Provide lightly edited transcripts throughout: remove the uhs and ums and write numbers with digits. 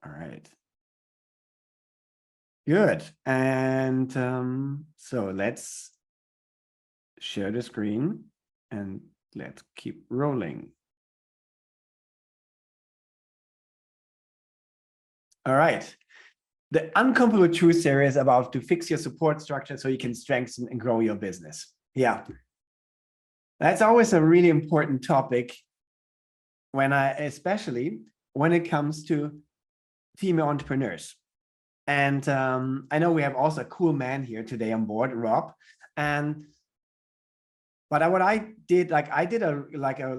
All right. Good. And so let's share the screen and let's keep rolling. All right. The uncomfortable truth series is about to fix your support structure so you can strengthen and grow your business. Yeah. That's always a really important topic especially when it comes to female entrepreneurs. And I know we have also a cool man here today on board, Rob. But what I did, I did a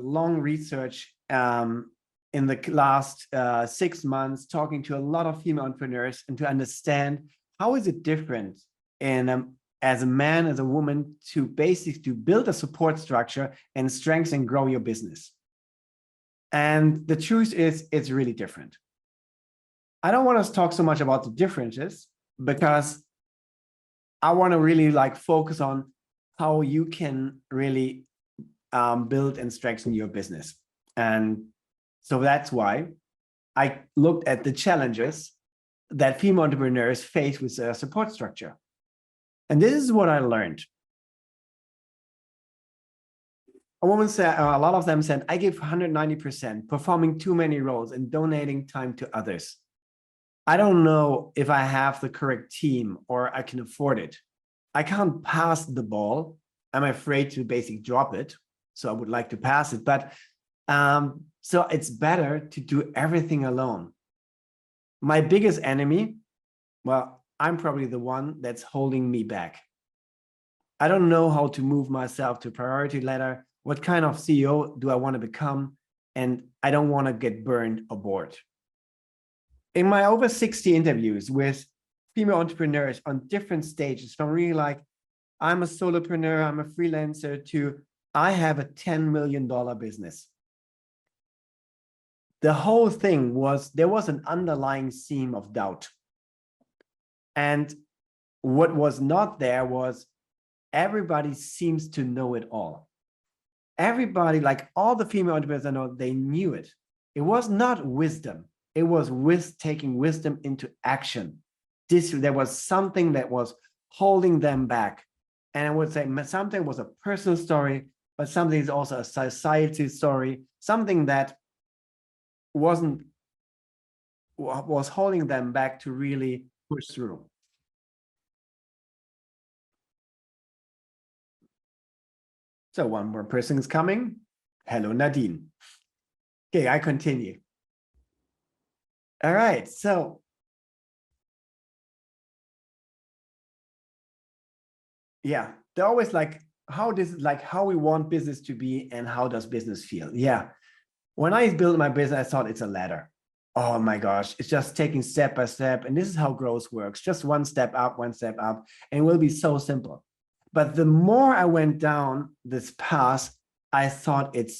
long research in the last 6 months, talking to a lot of female entrepreneurs and to understand how is it different as a man, as a woman, to basically build a support structure and strengthen and grow your business. And the truth is, it's really different. I don't want to talk so much about the differences because I want to really focus on how you can really build and strengthen your business. And so that's why I looked at the challenges that female entrepreneurs face with their support structure. And this is what I learned. A woman said, a lot of them said, I give 190%, performing too many roles and donating time to others. I don't know if I have the correct team or I can afford it. I can't pass the ball. I'm afraid to basically drop it. So I would like to pass it. But so it's better to do everything alone. My biggest enemy, well, I'm probably the one that's holding me back. I don't know how to move myself to priority ladder. What kind of CEO do I want to become? And I don't want to get burned or bored. In my over 60 interviews with female entrepreneurs on different stages, from really I'm a solopreneur, I'm a freelancer, to I have a $10 million business. The whole thing was, there was an underlying theme of doubt. And what was not there was everybody seems to know it all. Everybody, all the female entrepreneurs I know, they knew it. It was not wisdom. It was taking wisdom into action. There was something that was holding them back. And I would say something was a personal story, but something is also a society story, something that was holding them back to really push through. So one more person is coming. Hello, Nadine. Okay, I continue. All right, so yeah, they're always how we want business to be and how does business feel. Yeah, when I built my business, I thought it's a ladder. Oh my gosh, it's just taking step by step, and this is how growth works, just one step up, and it will be so simple. But the more I went down this path, I thought it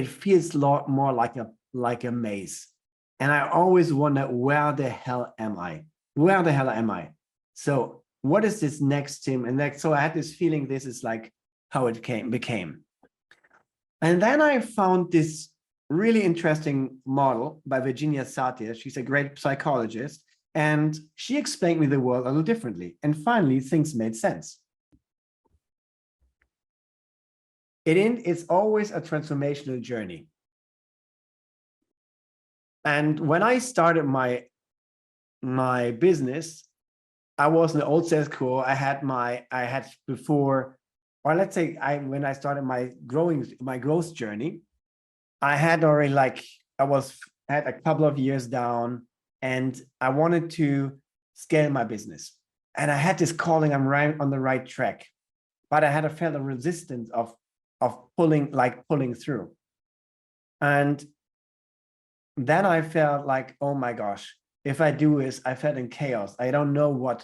feels a lot more like a maze. And I always wonder, where the hell am I? Where the hell am I? So what is this next thing? And so I had this feeling this is how it became. And then I found this really interesting model by Virginia Satir. She's a great psychologist. And she explained me the world a little differently. And finally, things made sense. It's always a transformational journey. And when I started my business, I was in the old sales school. I had before, or let's say when I started my growth journey, I had already had a couple of years down, and I wanted to scale my business. And I had this calling, I'm right on the right track, but I had a fair resistance of pulling through. And then I felt oh my gosh, if I do this, I felt in chaos. I don't know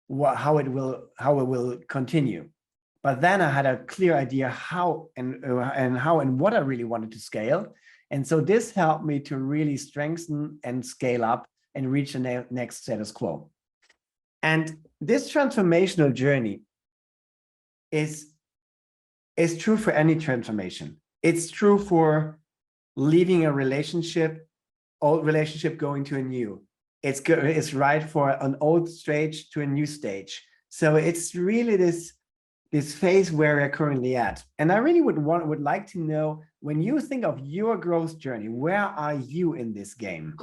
how it will continue. But then I had a clear idea how and what I really wanted to scale. And so this helped me to really strengthen and scale up and reach the next status quo. And this transformational journey is true for any transformation. It's true for leaving a relationship old relationship going to a new. It's good. It's right for an old stage to a new stage. So it's really this phase where we're currently at. And I really would like to know, when you think of your growth journey, where are you in this game?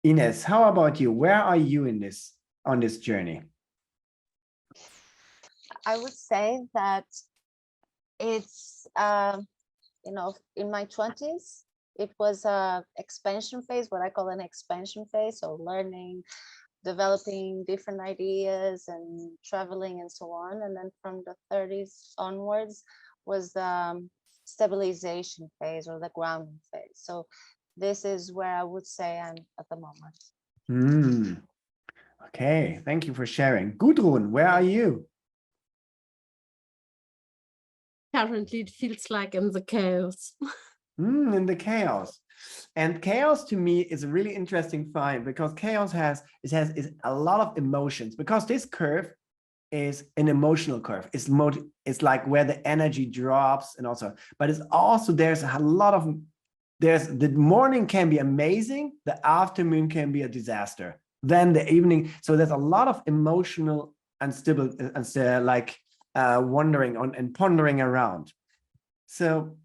Ines, how about you? Where are you on this journey? I would say that it's, you know, in my 20s, it was a expansion phase, what I call an expansion phase. So learning, developing different ideas and traveling and so on. And then from the 30s onwards was the stabilization phase or the grounding phase. So this is where I would say I'm at the moment. Okay, thank you for sharing. Gudrun, where are you? Currently, it feels like in the chaos. In the chaos. And chaos to me is a really interesting find, because chaos has a lot of emotions, because this curve is an emotional curve. It's like where the energy drops, and also, but it's also, there's a lot of, the morning can be amazing, the afternoon can be a disaster, then the evening. So there's a lot of emotional unstable, like wandering on and pondering around. So,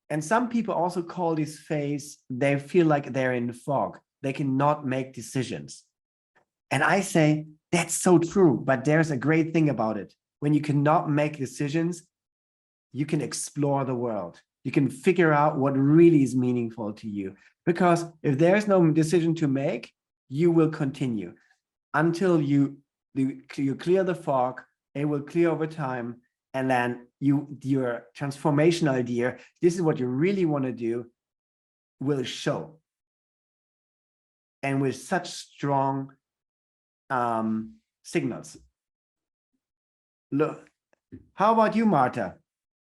and some people also call this phase, they feel like they're in fog. They cannot make decisions. And I say, that's so true, but there's a great thing about it. When you cannot make decisions, you can explore the world. You can figure out what really is meaningful to you. Because if there's no decision to make, you will continue until you clear the fog. It will clear over time. And then your transformational idea, this is what you really want to do, will show. And with such strong signals. Look, how about you, Marta?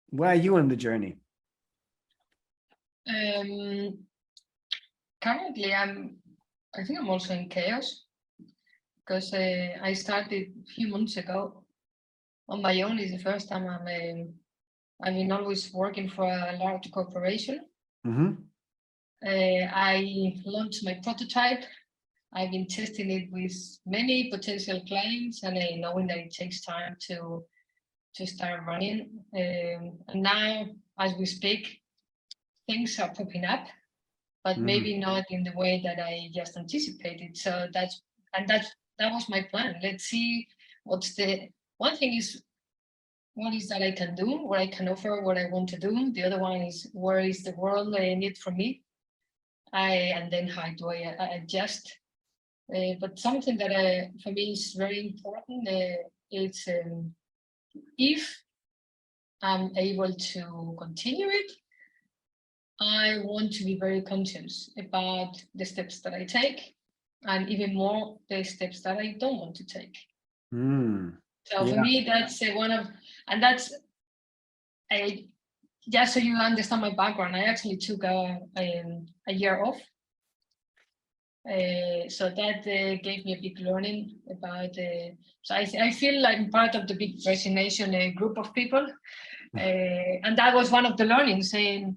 Where are you on the journey? Currently, I think I'm also in chaos, because I started a few months ago on my own. It's the first time I'm always working for a large corporation. I launched my prototype. I've been testing it with many potential clients, and knowing that it takes time to start running. And now, as we speak, things are popping up, but maybe not in the way that I just anticipated. So that was my plan. Let's see what's the one thing is, what is that I can do, what I can offer, what I want to do. The other one is, where is the world need from me? And then how do I adjust? But something that for me is very important is if I'm able to continue it, I want to be very conscious about the steps that I take, and even more the steps that I don't want to take. So for me, that's one of, and that's just so you understand my background. I actually took a year off. So that gave me a big learning about. So I feel like I'm part of the big Resignation group of people, and that was one of the learnings. Saying,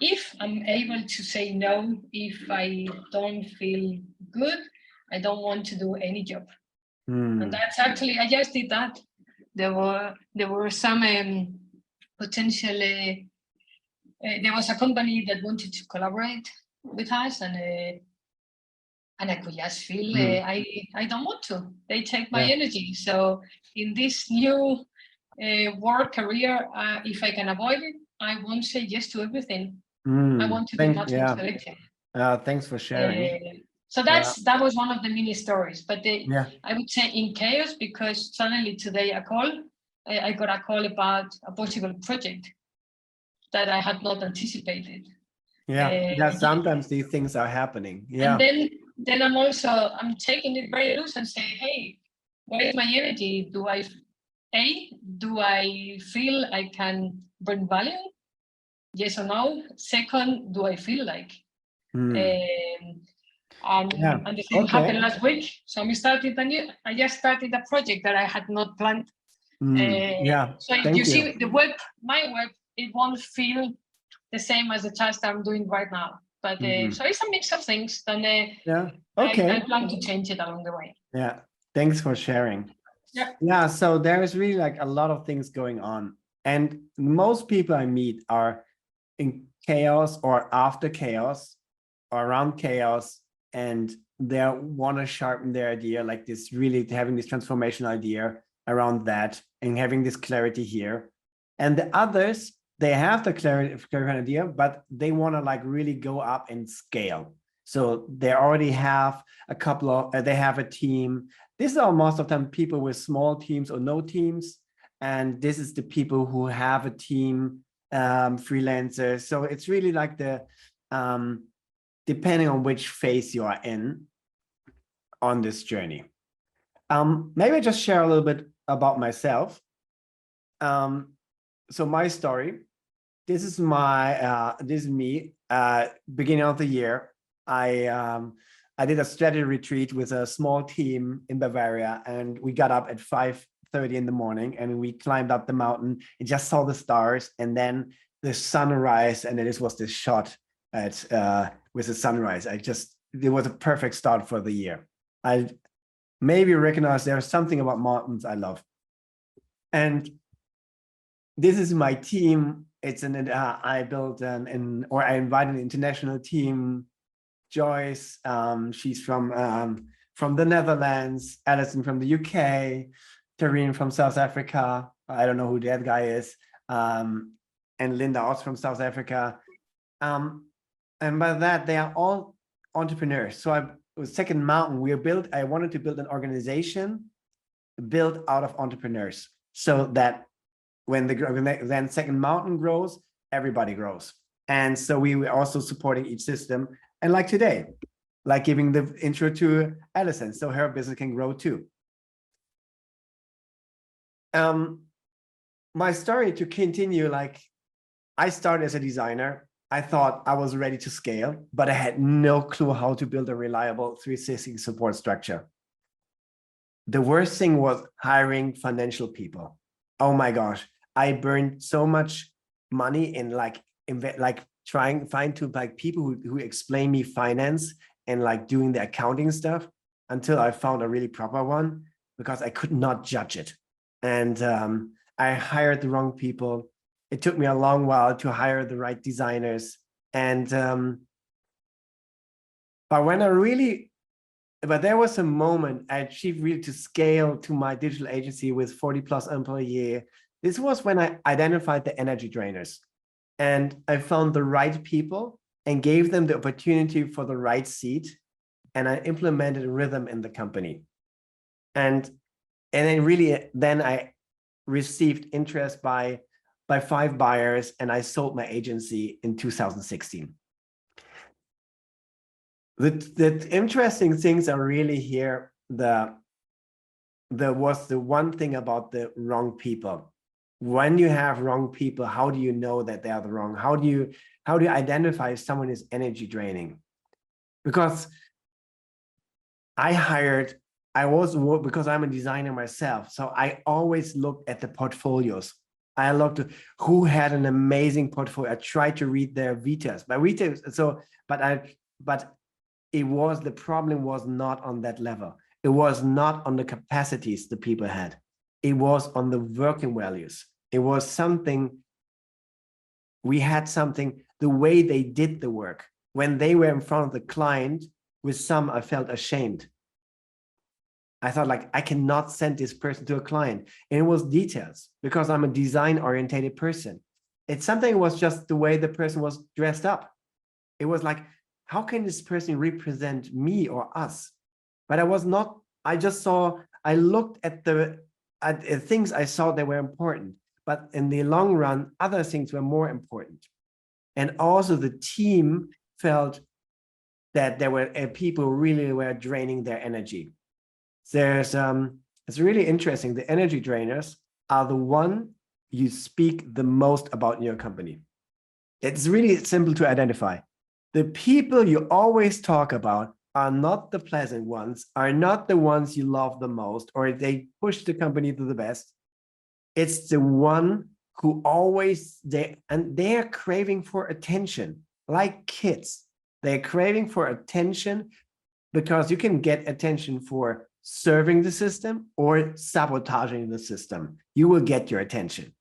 if I'm able to say no, if I don't feel good, I don't want to do any job. And that's actually, I just did that. There were some potential. There was a company that wanted to collaborate with us, and I could just feel I don't want to. They take my energy. So in this new work career, if I can avoid it, I won't say yes to everything. I want to be much more selective. Thanks for sharing. So that was one of the mini stories. But I would say in chaos, because suddenly today I got a call about a possible project that I had not anticipated. Sometimes these things are happening. And then I'm taking it very loose and saying, hey, what is my energy? Do I feel I can bring value? Yes or no? Second, do I feel like? And the same happened last week. So I just started a project that I had not planned. So you see, my web, it won't feel the same as the task I'm doing right now. But Mhm. so it's a mix of things. And Yeah. I Okay. plan to change it along the way. Yeah. Thanks for sharing. Yeah. Yeah. So there is really like a lot of things going on. And most people I meet are in chaos or after chaos or around chaos. And they want to sharpen their idea, like this, really having this transformational idea around that and having this clarity here. And the others, they have the clarity idea, but they want to like really go up and scale. So they already have a couple of, they have a team. These are most of the time people with small teams or no teams. And this is the people who have a team, freelancers. So it's really like the, depending on which phase you are in on this journey. Maybe I just share a little bit about myself. So my story, this is me, beginning of the year. I did a strategy retreat with a small team in Bavaria, and we got up at 5:30 in the morning and we climbed up the mountain and just saw the stars and then the sunrise. And then this was this shot at with the sunrise. It was a perfect start for the year. I maybe recognize there's something about mountains I love. And this is my team. It's I built I invited an international team. Joyce, she's from the Netherlands, Alison from the UK, Tareen from South Africa. I don't know who that guy is. And Linda also from South Africa. And by that, they are all entrepreneurs. So with Second Mountain, I wanted to build an organization built out of entrepreneurs so that when then Second Mountain grows, everybody grows. And so we were also supporting each system. And like today, like giving the intro to Alison, so her business can grow too. My story to continue, like I started as a designer. I thought I was ready to scale, but I had no clue how to build a reliable 360 support structure. The worst thing was hiring financial people. Oh my gosh, I burned so much money in trying to find people who explain me finance and like doing the accounting stuff until I found a really proper one, because I could not judge it. And I hired the wrong people. It took me a long while to hire the right designers. And but there was a moment I achieved really to scale to my digital agency with 40+ employees. This was when I identified the energy drainers. And I found the right people and gave them the opportunity for the right seat. And I implemented a rhythm in the company. And then I received interest by 5 buyers, and I sold my agency in 2016. The interesting things are really here. There was the one thing about the wrong people. When you have wrong people, how do you know that they are the wrong? How do you identify if someone is energy draining? Because because I'm a designer myself, so I always looked at the portfolios. I looked at who had an amazing portfolio. I tried to read their Vitas. But the problem was not on that level. It was not on the capacities the people had. It was on the working values. It was something, the way they did the work. When they were in front of the client, with some, I felt ashamed. I thought, like, I cannot send this person to a client. And it was details, because I'm a design-oriented person. It's something, it was just the way the person was dressed up. It was like, how can this person represent me or us? But I looked at the things I saw that were important. But in the long run, other things were more important. And also the team felt that there were people who really were draining their energy. It's really interesting. The energy drainers are the one you speak the most about in your company. It's really simple to identify. The people you always talk about are not the pleasant ones, are not the ones you love the most, or they push the company to the best. It's the one who always they're craving for attention, like kids. They're craving for attention because you can get attention for serving the system or sabotaging the system. You will get your attention.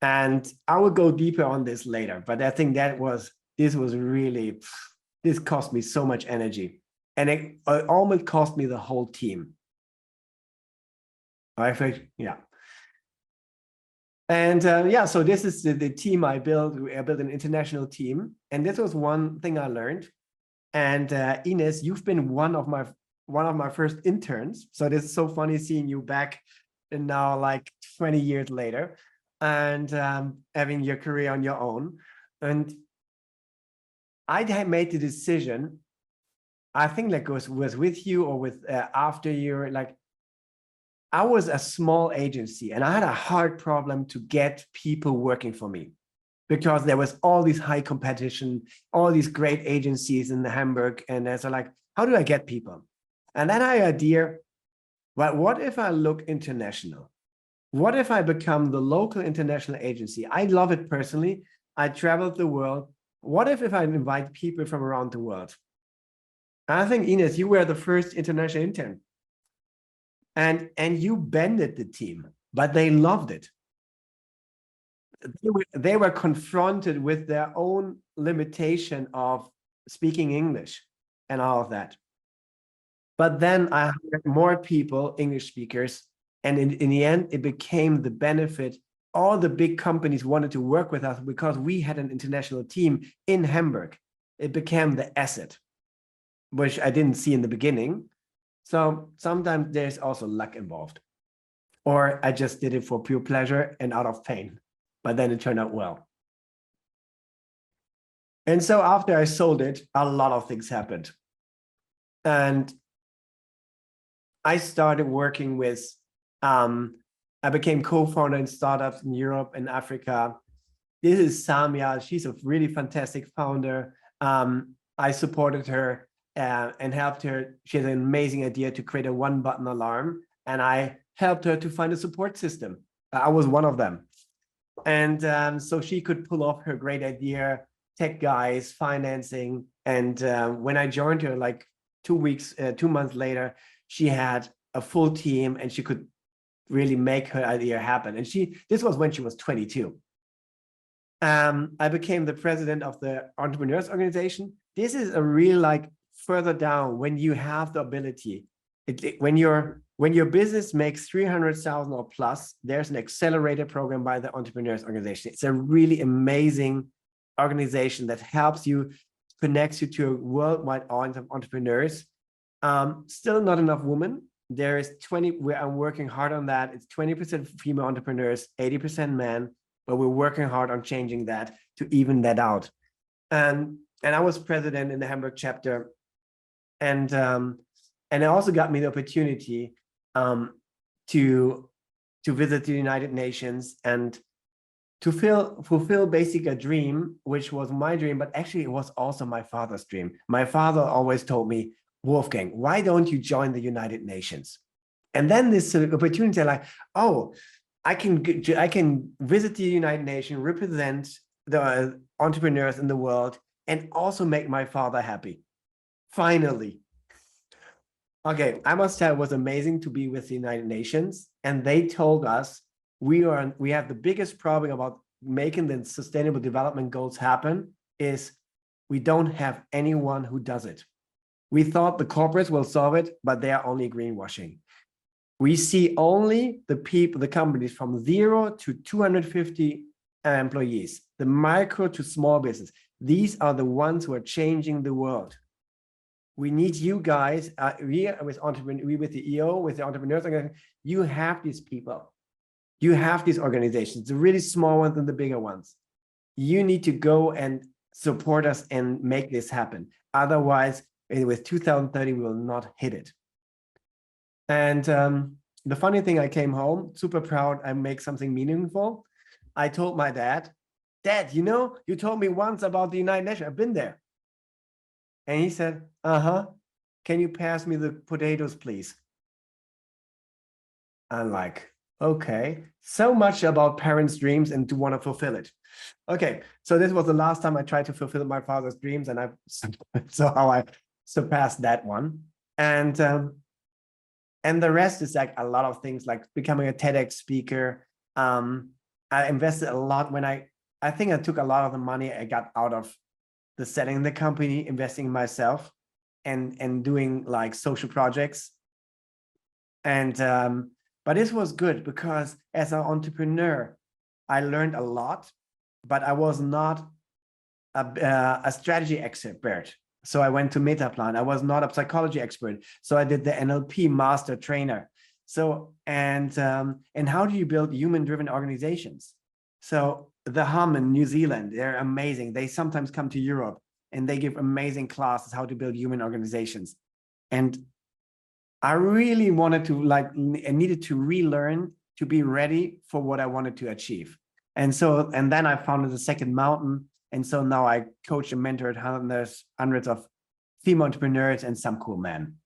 And I will go deeper on this later, but I think this cost me so much energy, and it almost cost me the whole team. I think, yeah. And yeah, so this is the team I built. I built an international team, and this was one thing I learned. And Ines, you've been one of my first interns. So this is so funny seeing you back, and now like 20 years later, and having your career on your own. And I had made the decision, I think like was with you or with after you, like I was a small agency and I had a hard problem to get people working for me because there was all these high competition, all these great agencies in Hamburg. And so like, how do I get people? And then I had an idea, well, what if I look international? What if I become the local international agency? I love it personally. I traveled the world. What if I invite people from around the world? I think, Ines, you were the first international intern. And you bended the team, but they loved it. They were confronted with their own limitation of speaking English and all of that. But then I hired more people, English speakers, and in the end, it became the benefit. All the big companies wanted to work with us because we had an international team in Hamburg. It became the asset, which I didn't see in the beginning. So sometimes there's also luck involved. Or I just did it for pure pleasure and out of pain, but then it turned out well. And so after I sold it, a lot of things happened. And I started working with, I became co-founder in startups in Europe and Africa. This is Samia. She's a really fantastic founder. I supported her and helped her. She had an amazing idea to create a one-button alarm, and I helped her to find a support system. I was one of them. And so she could pull off her great idea, tech guys, financing. And when I joined her, like 2 months later, she had a full team and she could really make her idea happen. And this was when she was 22. I became the president of the Entrepreneurs Organization. This is a real, like, further down, when you have the ability, when your business makes 300,000 or plus, there's an accelerator program by the Entrepreneurs Organization. It's a really amazing organization that helps you, connects you to a worldwide audience of entrepreneurs. Still not enough women. There is 20, I'm working hard on that. It's 20% female entrepreneurs, 80% men, but we're working hard on changing that to even that out. And I was president in the Hamburg chapter. And it also got me the opportunity to visit the United Nations and to fulfill basically a dream, which was my dream, but actually it was also my father's dream. My father always told me, Wolfgang, why don't you join the United Nations? And then this opportunity, like, oh, I can visit the United Nations, represent the entrepreneurs in the world, and also make my father happy. Finally. Okay, I must say it was amazing to be with the United Nations. And they told us we have the biggest problem about making the sustainable development goals happen is we don't have anyone who does it. We thought the corporates will solve it, but they are only greenwashing. We see only the companies from 0 to 250 employees, the micro to small business. These are the ones who are changing the world. We need you guys, we with the EO, with the entrepreneurs, you have these people. You have these organizations, the really small ones and the bigger ones. You need to go and support us and make this happen. Otherwise, with 2030, we will not hit it. And the funny thing, I came home, super proud, I make something meaningful. I told my dad, you know, you told me once about the United Nations, I've been there. And he said, can you pass me the potatoes, please? I'm like, Okay, so much about parents' dreams and to want to fulfill it. Okay, so this was the last time I tried to fulfill my father's dreams, and I so how I surpassed that one. And the rest is like a lot of things, like becoming a TEDx speaker. I invested a lot when I think I took a lot of the money I got out of the setting the company, investing in myself, and doing like social projects. And but this was good because as an entrepreneur, I learned a lot, but I was not a strategy expert. So I went to Metaplan. I was not a psychology expert. So I did the NLP master trainer. So, and how do you build human-driven organizations? So the Hum in New Zealand, they're amazing. They sometimes come to Europe and they give amazing classes how to build human organizations. And I really wanted to I needed to relearn to be ready for what I wanted to achieve. And then I founded the Second Mountain. And so now I coach and mentored hundreds of female entrepreneurs and some cool men,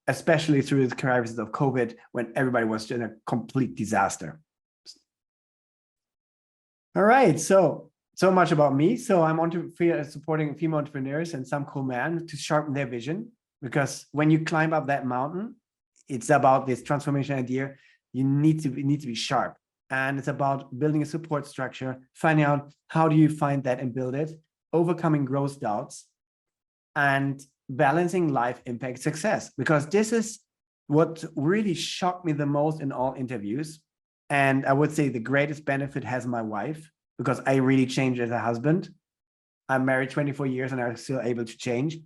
especially through the crisis of COVID when everybody was in a complete disaster. All right, so much about me. So I'm supporting female entrepreneurs and some cool men to sharpen their vision. Because when you climb up that mountain, it's about this transformation idea. You need to be sharp, and it's about building a support structure, finding out how do you find that and build it, overcoming growth doubts, and balancing life impact success. Because this is what really shocked me the most in all interviews, and I would say the greatest benefit has my wife, because I really changed as a husband. I'm married 24 years and I'm still able to change.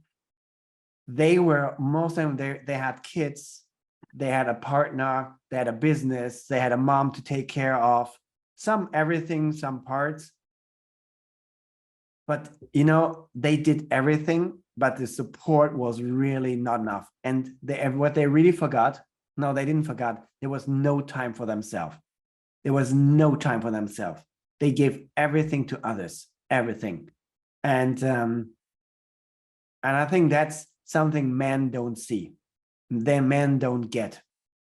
They were, most of them, they had kids, they had a partner, they had a business, they had a mom to take care of, some everything, some parts. But, you know, they did everything, but the support was really not enough. And what they really forgot, no, they didn't forget, there was no time for themselves. There was no time for themselves. They gave everything to others, everything. And I think that's something men don't see, men don't get.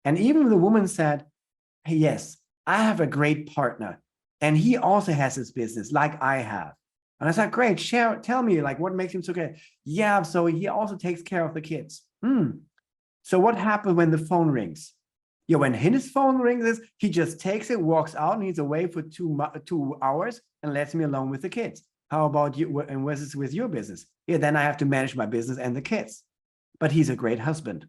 And even the woman said, hey, yes, I have a great partner and he also has his business like I have. And I said, great, tell me like what makes him so great. Yeah, so he also takes care of the kids. So what happens when the phone rings? Yeah, when his phone rings, he just takes it, walks out, and he's away for 2 hours and lets me alone with the kids. How about you? And what's this with your business? Yeah, then I have to manage my business and the kids. But he's a great husband.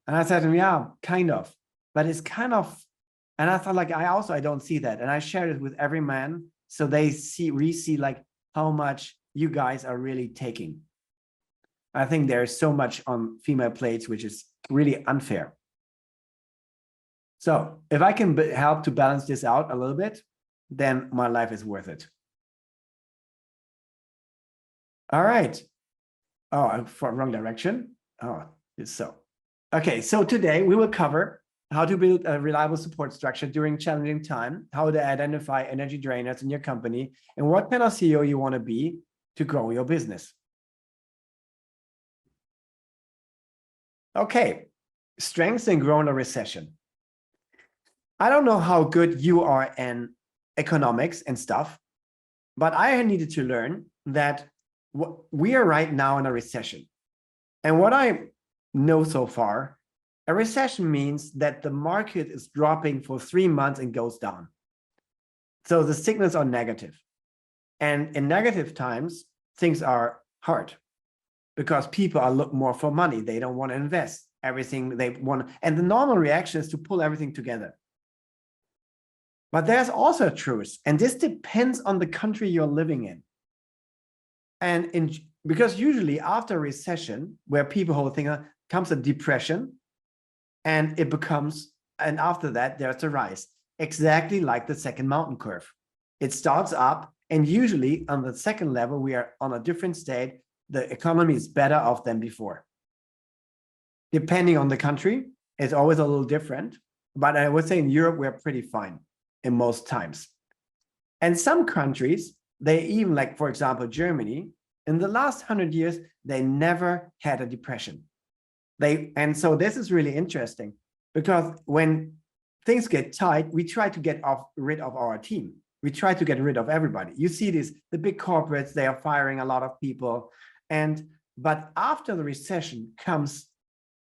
And I said to him, yeah, kind of. But it's kind of, and I thought like, I don't see that. And I shared it with every man. So they see like how much you guys are really taking. I think there's so much on female plates, which is really unfair. So if I can help to balance this out a little bit, then my life is worth it. All right. Oh, I'm wrong direction. Oh, it's so. Okay, so today we will cover how to build a reliable support structure during challenging time, how to identify energy drainers in your company, and what kind of CEO you want to be to grow your business. Okay, strengths and grow in a recession. I don't know how good you are in economics and stuff, but I needed to learn that we are right now in a recession. And what I know so far, a recession means that the market is dropping for 3 months and goes down. So the signals are negative. And in negative times, things are hard because people are looking more for money. They don't want to invest everything they want. And the normal reaction is to pull everything together. But there's also a truth, and this depends on the country you're living in. And because usually after a recession, where people whole thing comes a depression, and after that there's a rise, exactly like the second mountain curve. It starts up, and usually on the second level we are on a different state. The economy is better off than before. Depending on the country, it's always a little different, but I would say in Europe we're pretty fine in most times. And some countries, they even, like for example Germany, in the last 100 years they never had a depression. And so this is really interesting because when things get tight, we try to get rid of our team. We try to get rid of everybody. You see this, the big corporates, they are firing a lot of people. But after the recession comes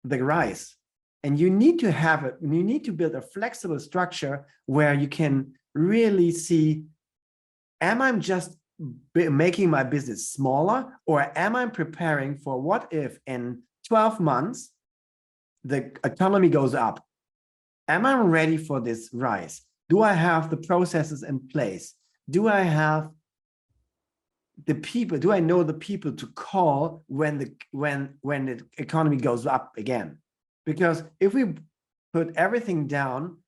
the rise. And you need to have it, you need to build a flexible structure where you can really see, am I just making my business smaller, or am I preparing for what if in 12 months, the economy goes up? Am I ready for this rise? Do I have the processes in place? Do I have the people? Do I know the people to call when the economy goes up again? Because if we put everything down,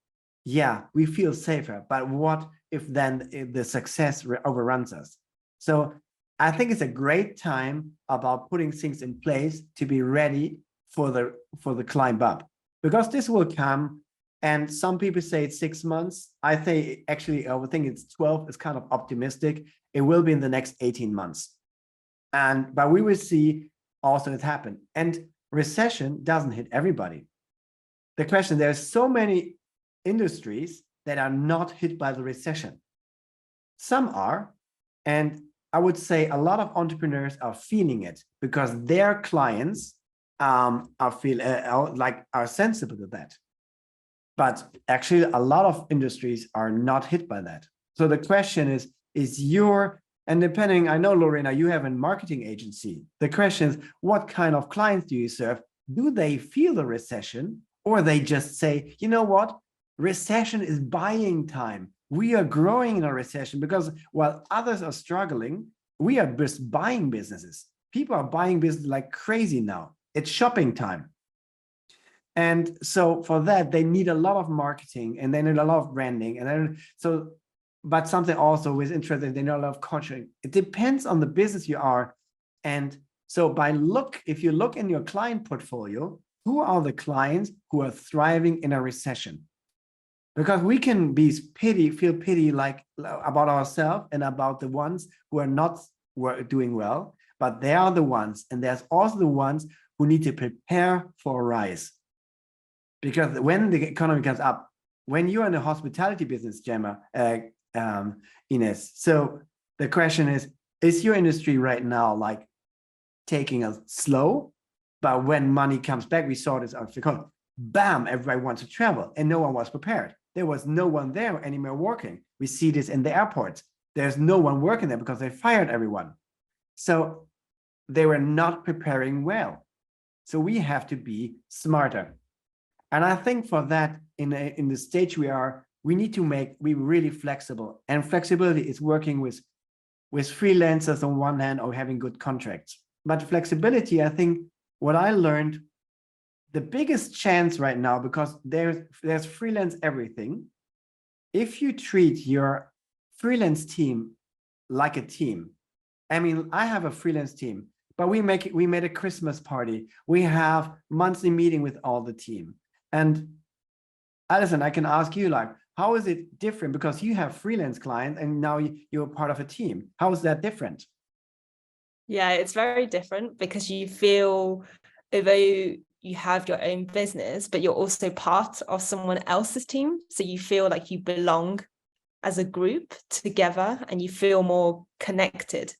yeah, we feel safer. But what if then the success overruns us? So I think it's a great time about putting things in place to be ready for the climb up, because this will come. And some people say it's 6 months. I say actually, I would think it's 12. It's kind of optimistic. It will be in the next 18 months. But we will see also it happen. And recession doesn't hit everybody. The question, there's so many industries that are not hit by the recession. Some are, and I would say a lot of entrepreneurs are feeling it because their clients are sensible to that. But actually, a lot of industries are not hit by that. So the question is and depending, I know, Lorena, you have a marketing agency. The question is, what kind of clients do you serve? Do they feel the recession, or they just say, you know what? Recession is buying time. We are growing in a recession because while others are struggling, we are just buying businesses. People are buying business like crazy now. It's shopping time. And so for that, they need a lot of marketing, and they need a lot of branding. And then but something also is interesting, they need a lot of content. It depends on the business you are. And so if you look in your client portfolio, who are the clients who are thriving in a recession? Because we can feel pity about ourselves and about the ones who are not doing well, but they are the ones, and there's also the ones who need to prepare for a rise. Because when the economy comes up, when you're in the hospitality business, Gemma, Ines, so the question is your industry right now like taking a slow, but when money comes back, we saw this because bam, everybody wants to travel and no one was prepared. There was no one there anymore working. We see this in the airports. There's no one working there because they fired everyone. So they were not preparing well. So we have to be smarter. And I think for that, in the stage we are, we need to be really flexible. And flexibility is working with freelancers on one hand, or having good contracts. But flexibility, I think what I learned, the biggest chance right now, because there's freelance everything. If you treat your freelance team like a team, I mean, I have a freelance team, but we made a Christmas party. We have monthly meeting with all the team. And Alison, I can ask you, like, how is it different? Because you have freelance clients and now you're part of a team. How is that different? Yeah, it's very different because you feel, although you have your own business, but you're also part of someone else's team. So you feel like you belong as a group together and you feel more connected.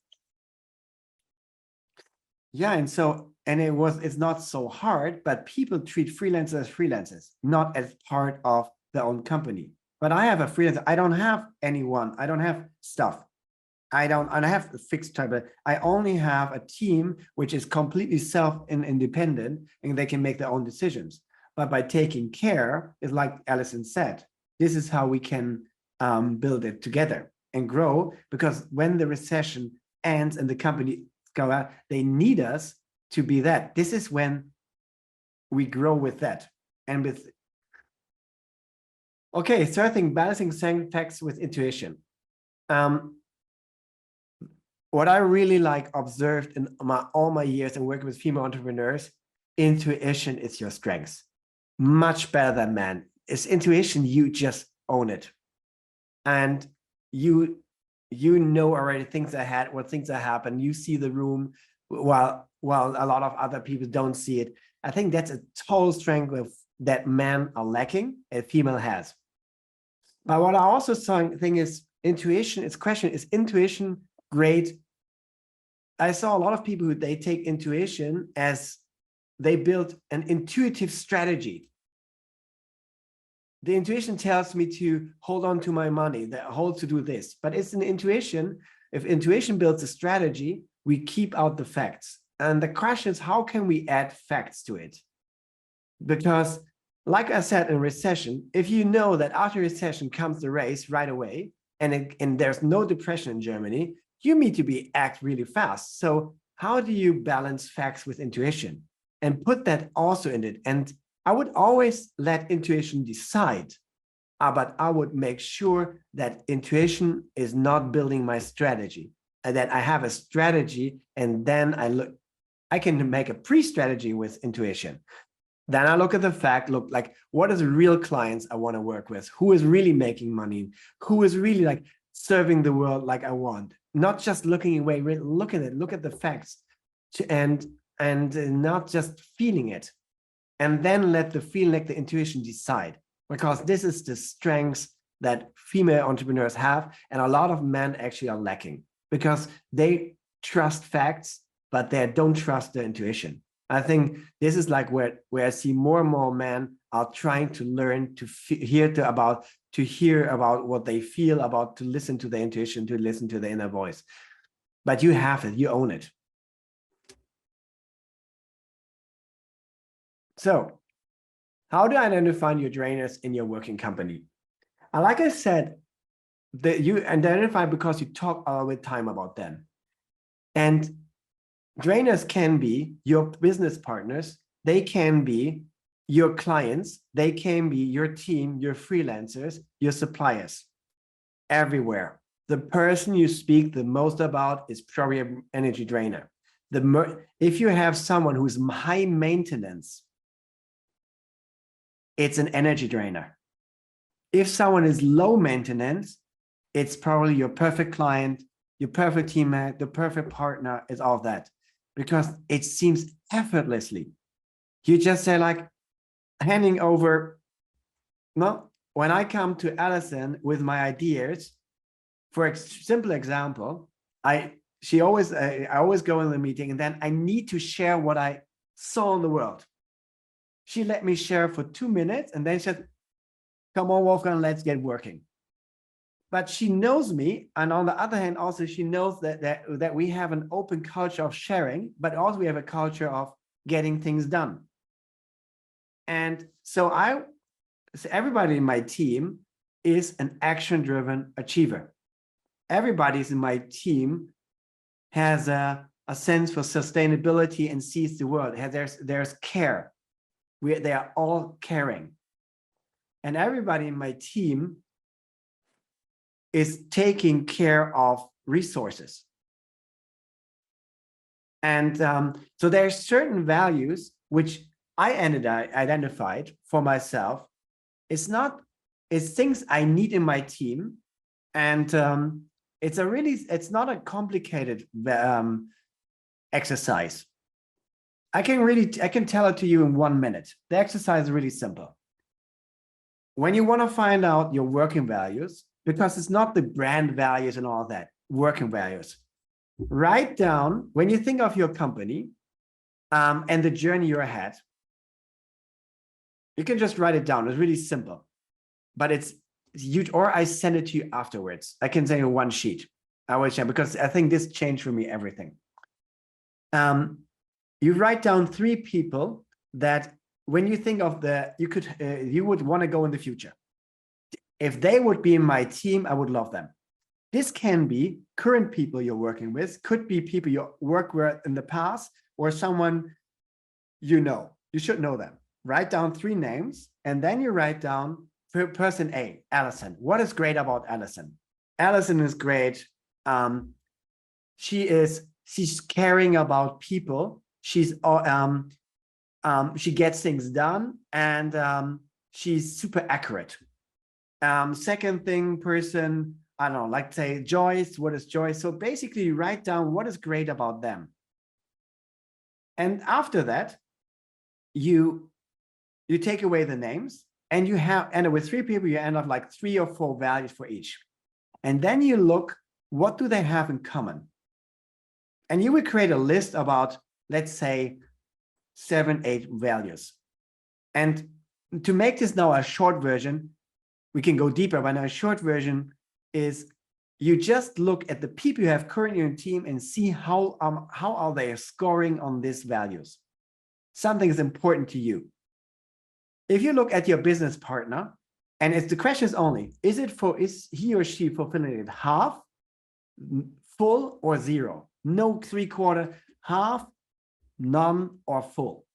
Yeah, and it's not so hard, but people treat freelancers as freelancers, not as part of their own company. But I have a freelancer. I don't have anyone. I don't have stuff. I have a fixed type of, I only have a team which is completely self-independent and they can make their own decisions. But by taking care, it's like Alison said, this is how we can build it together and grow, because when the recession ends and the company go out, they need us to be that. This is when we grow with that. And with, okay, third thing, balancing facts with intuition. What I really observed in all my years and working with female entrepreneurs, intuition is your strength. Much better than man. It's intuition, you just own it. And you know already things ahead, what things that happen. You see the room while a lot of other people don't see it. I think that's a total strength that men are lacking and female has. But what I also think is intuition, its question is intuition great? I saw a lot of people who they take intuition as they build an intuitive strategy. The intuition tells me to hold on to my money, that hold to do this, but it's an intuition. If intuition builds a strategy, we keep out the facts. And the question is, how can we add facts to it? Because like I said, in recession, if you know that after recession comes the race right away, and there's no depression in Germany, you need to act really fast. So how do you balance facts with intuition and put that also in it? And I would always let intuition decide, but I would make sure that intuition is not building my strategy, and that I have a strategy, and then I can make a pre-strategy with intuition. Then I look at the fact, look like what is real clients I want to work with, who is really making money, who is really like serving the world like I want, not just looking away, look at it, look at the facts, and not just feeling it. And then let the feeling, like the intuition decide, because this is the strengths that female entrepreneurs have. And a lot of men actually are lacking because they trust facts, but they don't trust their intuition. I think this is like where I see more and more men are trying to learn to hear about what they feel, about to listen to their intuition, to listen to the inner voice. But you have it, you own it. So how do I identify your drainers in your working company? And like I said, that you identify because you talk all the time about them. And drainers can be your business partners. They can be your clients. They can be your team, your freelancers, your suppliers, everywhere. The person you speak the most about is probably an energy drainer. If you have someone who's high maintenance, it's an energy drainer. If someone is low maintenance, it's probably your perfect client, your perfect teammate, the perfect partner, is all that, because it seems effortlessly. You just say like handing over. No, when I come to Alison with my ideas, for a simple example, I always go in the meeting and then I need to share what I saw in the world. She let me share for 2 minutes and then said, come on, Wolfgang, let's get working. But she knows me. And on the other hand, also, she knows that we have an open culture of sharing, but also we have a culture of getting things done. And so everybody in my team is an action-driven achiever. Everybody in my team has a sense for sustainability and sees the world. There's care. They are all caring. And everybody in my team is taking care of resources. And so there are certain values which I identified for myself. It's things I need in my team. And it's not a complicated exercise. I can tell it to you in 1 minute. The exercise is really simple. When you want to find out your working values, because it's not the brand values and all that, working values, write down, when you think of your company and the journey you're ahead, you can just write it down. It's really simple, but it's huge. Or I send it to you afterwards. I can send you one sheet. I will share, because I think this changed for me everything. You write down 3 people that when you think of you would want to go in the future. If they would be in my team, I would love them. This can be current people you're working with, could be people you worked with in the past, or someone you know. You should know them. Write down 3 names, and then you write down person A, Alison. What is great about Alison? Alison is great. She's caring about people. She gets things done, and she's super accurate. Second thing, person, I don't know, like say Joyce. What is Joyce? So basically you write down what is great about them. And after that, you you take away the names, and you end up with 3 people, you end up like 3 or 4 values for each. And then you look, what do they have in common? And you would create a list about, let's say, 7, 8 values. And to make this now a short version, we can go deeper, but now a short version is you just look at the people you have currently in your team and see how are they scoring on these values. Something is important to you. If you look at your business partner, and it's the question is only, is he or she fulfilling it half, full, or 0? No 3/4, half, none, or full.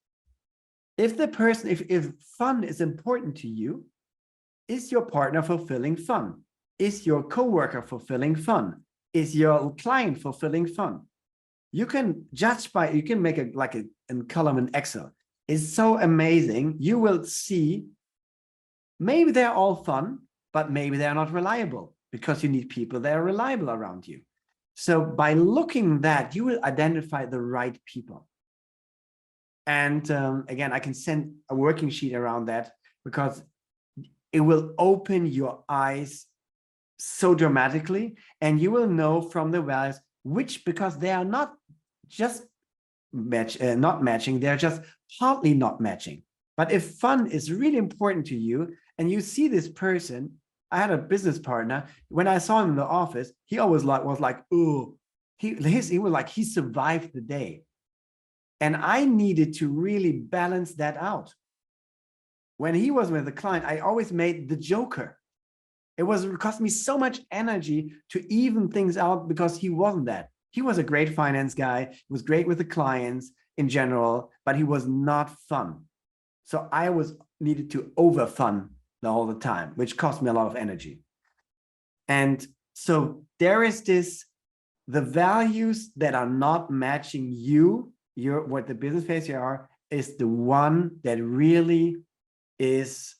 If the person, if fun is important to you, is your partner fulfilling fun? Is your coworker fulfilling fun? Is your client fulfilling fun? You can judge by, you can make a column in Excel. It's so amazing. You will see, maybe they're all fun, but maybe they're not reliable, because you need people that are reliable around you. So by looking that, you will identify the right people. And again, I can send a working sheet around that, because it will open your eyes so dramatically, and you will know from the values which, because they are not just not matching, they're just partly not matching. But if fun is really important to you, and you see this person, I had a business partner, when I saw him in the office, he always was like, oh, he was like, he survived the day. And I needed to really balance that out. When he was with the client, I always made the joker. It cost me so much energy to even things out, because he wasn't that. He was a great finance guy. He was great with the clients in general, but he was not fun. So I needed to over fun the whole time, which cost me a lot of energy. And so there is this, the values that are not matching you, what the business phase you are, is the one that really is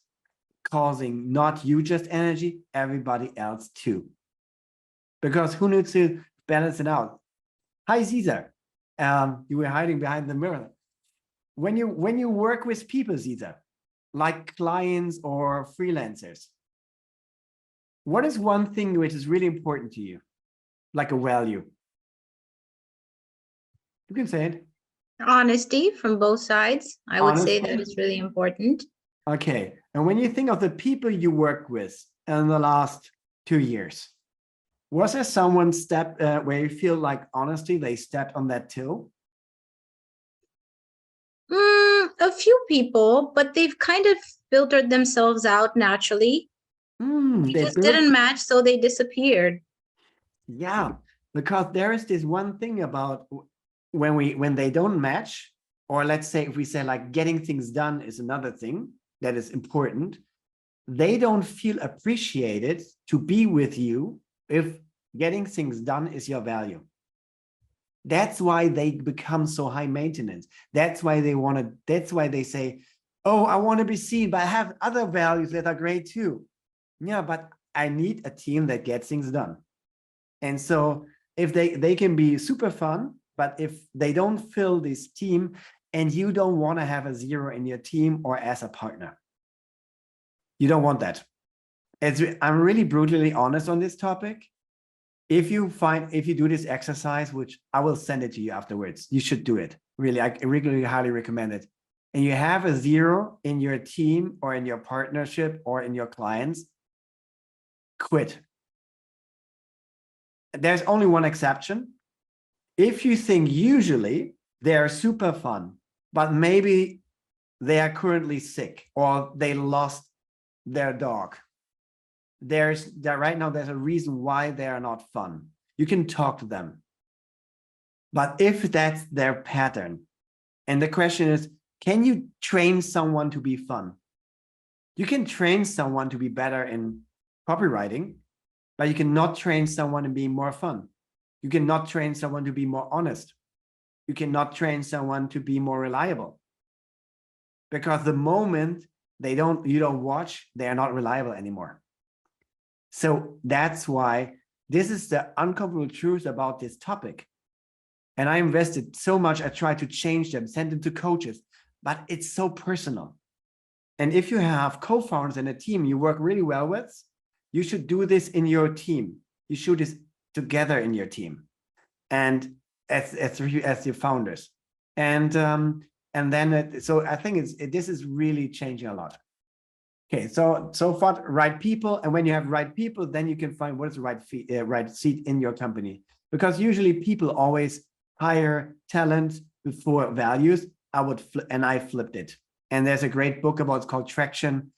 causing not you just energy, everybody else too. Because who needs to balance it out? Hi, Caesar. You were hiding behind the mirror. When you work with people, Caesar, like clients or freelancers, what is one thing which is really important to you, like a value? You can say it. Honesty from both sides. I would say that Honesty. is really important. Okay. And when you think of the people you work with in the last 2 years, was there someone where you feel like, honestly, they stepped on that toe? A few people, but they've kind of filtered themselves out naturally. They just didn't match, so they disappeared. Yeah, because there is this one thing about when they don't match, or let's say if we say like getting things done is another thing that is important, they don't feel appreciated to be with you if getting things done is your value. That's why they become so high maintenance. That's why they say, oh, I want to be seen, but I have other values that are great too. Yeah, but I need a team that gets things done. And so if they can be super fun, but if they don't fill this team, and you don't want to have a 0 in your team or as a partner, you don't want that. I'm really brutally honest on this topic. If you do this exercise, which I will send it to you afterwards, you should do it. Really, I really highly recommend it. And you have a 0 in your team or in your partnership or in your clients, quit. There's only one exception. If you think usually they're super fun, but maybe they are currently sick or they lost their dog, right now there's a reason why they are not fun. You can talk to them. But if that's their pattern, and the question is, can you train someone to be fun? You can train someone to be better in copywriting, but you cannot train someone in being more fun. You cannot train someone to be more honest. You cannot train someone to be more reliable. Because the moment you don't watch, they are not reliable anymore. So that's why this is the uncomfortable truth about this topic. And I invested so much. I tried to change them, send them to coaches, but it's so personal. And if you have co-founders in a team you work really well with, you should do this in your team. You should do this together in your team, and as your founders. And then so I think this is really changing a lot. Okay, so far right people, and when you have right people, then you can find what is the right seat in your company, because usually people always hire talent before values. I flipped it, and there's a great book about it's called Traction,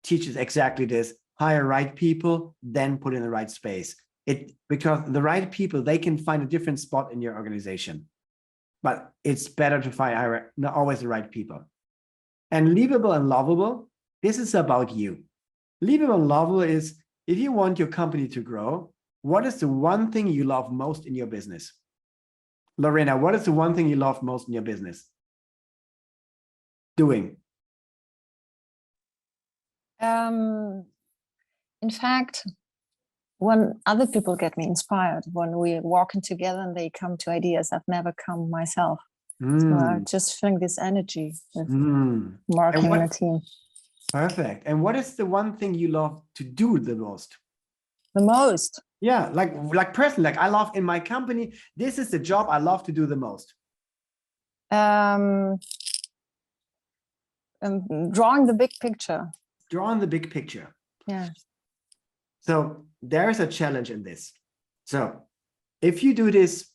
teaches exactly this: hire right people, then put in the right space. Because the right people, they can find a different spot in your organization, but it's better to find not always the right people. And leavable and lovable, this is about you. Leavable and lovable is, if you want your company to grow, what is the one thing you love most in your business? Lorena, what is the one thing you love most in your business? Doing. In fact, when other people get me inspired, when we're walking together and they come to ideas I've never come myself. So I just feel this energy with working in a team. Perfect. And what is the one thing you love to do the most? The most? Yeah, like personally, like I love in my company, this is the job I love to do the most. Drawing the big picture. Drawing the big picture. Yeah. So there's a challenge in this. So if you do this,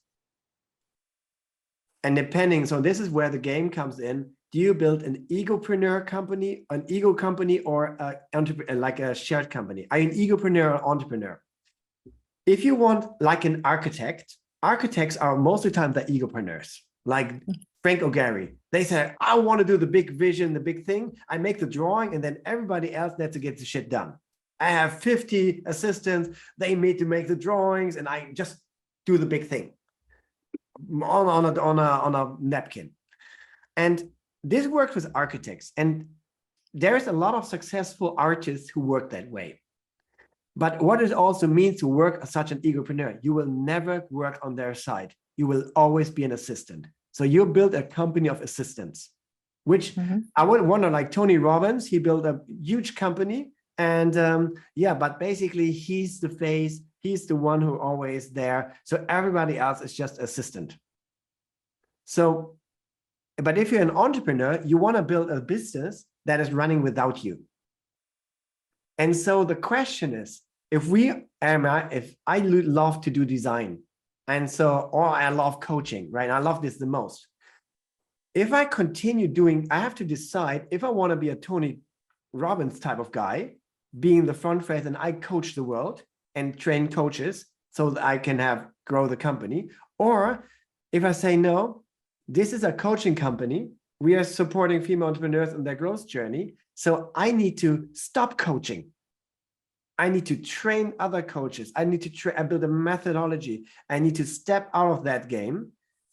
and depending, so this is where the game comes in. Do you build an egopreneur company, an ego company, or like a shared company? Are you an egopreneur or entrepreneur? If you want like an architect, architects are most of the time the egopreneurs, like Frank O'Gary. They say, I want to do the big vision, the big thing. I make the drawing, and then everybody else needs to get the shit done. I have 50 assistants. They need to make the drawings, and I just do the big thing on a napkin. And this works with architects, and there's a lot of successful artists who work that way. But what it also means to work as such an egopreneur, you will never work on their side. You will always be an assistant. So you build a company of assistants, which I would wonder, like Tony Robbins, he built a huge company. And yeah, but basically he's the face, he's the one who always there. So everybody else is just assistant. So, but if you're an entrepreneur, you want to build a business that is running without you. And so the question is, if I love to do design, and so, or I love coaching, right? I love this the most. If I continue doing, I have to decide if I want to be a Tony Robbins type of guy, being the front face, and I coach the world and train coaches so that I can grow the company. Or if I say, no, this is a coaching company, we are supporting female entrepreneurs in their growth journey. So I need to stop coaching. I need to train other coaches. I need to build a methodology. I need to step out of that game,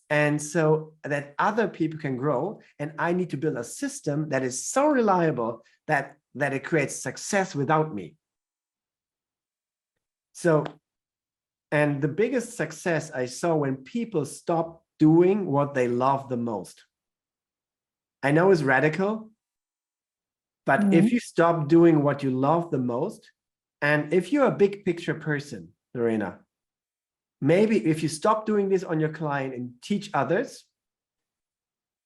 and so that other people can grow. And I need to build a system that is so reliable that it creates success without me. So, and the biggest success I saw when people stop doing what they love the most. I know it's radical, but if you stop doing what you love the most, and if you're a big picture person, Lorena, maybe if you stop doing this on your client and teach others,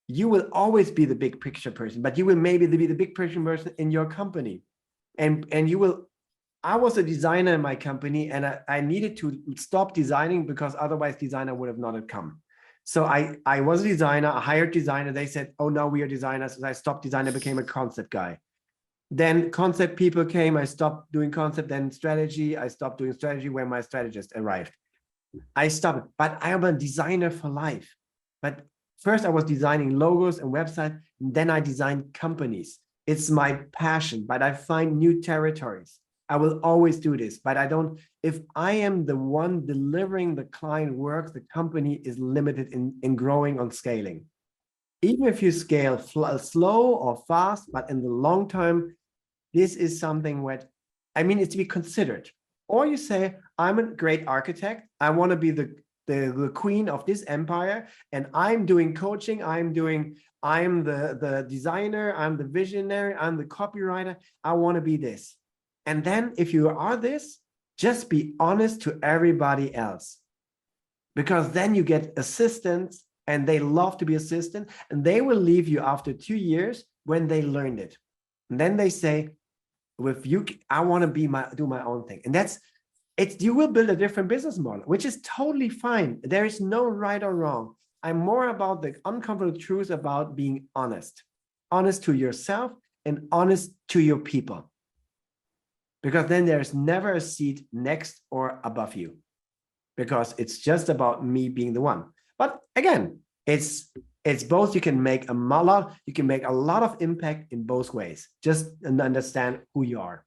you will always be the big picture person, but you will maybe be the big picture person in your company. And you will, I was a designer in my company, and I needed to stop designing because otherwise designer would have not come. So I was a designer, a hired designer. They said, oh, no, we are designers. And I stopped designing, became a concept guy. Then concept people came, I stopped doing concept, then strategy. I stopped doing strategy when my strategist arrived. I stopped, but I am a designer for life. But first I was designing logos and websites, and then I designed companies. It's my passion, but I find new territories. I will always do this, but I don't, if I am the one delivering the client work, the company is limited in growing on scaling. Even if you scale slow or fast, but in the long term, this is something where, I mean, it's to be considered. Or you say, I'm a great architect. I want to be the queen of this empire, and I'm doing coaching, I'm the designer, I'm the visionary, I'm the copywriter. I want to be this. And then if you are this, just be honest to everybody else, because then you get assistants, and they love to be assistant, and they will leave you after 2 years when they learned it. And then they say, with you, I want to do my own thing. And you will build a different business model, which is totally fine. There is no right or wrong. I'm more about the uncomfortable truth about being honest to yourself and honest to your people. Because then there's never a seat next or above you, because it's just about me being the one. But again, it's both. You can make a lot of impact in both ways. Just understand who you are.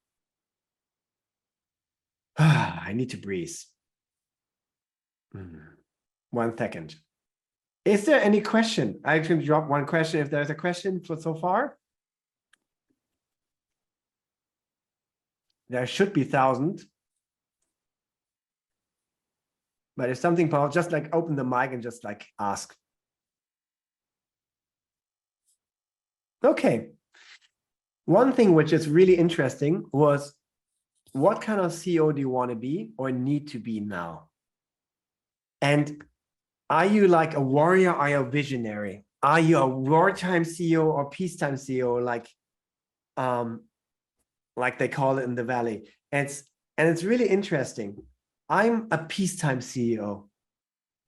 I need to breathe. 1 second. Is there any question? I can drop one question if there's a question for so far. There should be 1,000. But if something, Paul, just like open the mic and just like ask. Okay. One thing which is really interesting was, what kind of CEO do you want to be or need to be now? And are you like a warrior? Are you a visionary? Are you a wartime CEO or peacetime CEO, like they call it in the Valley? And it's really interesting. I'm a peacetime CEO.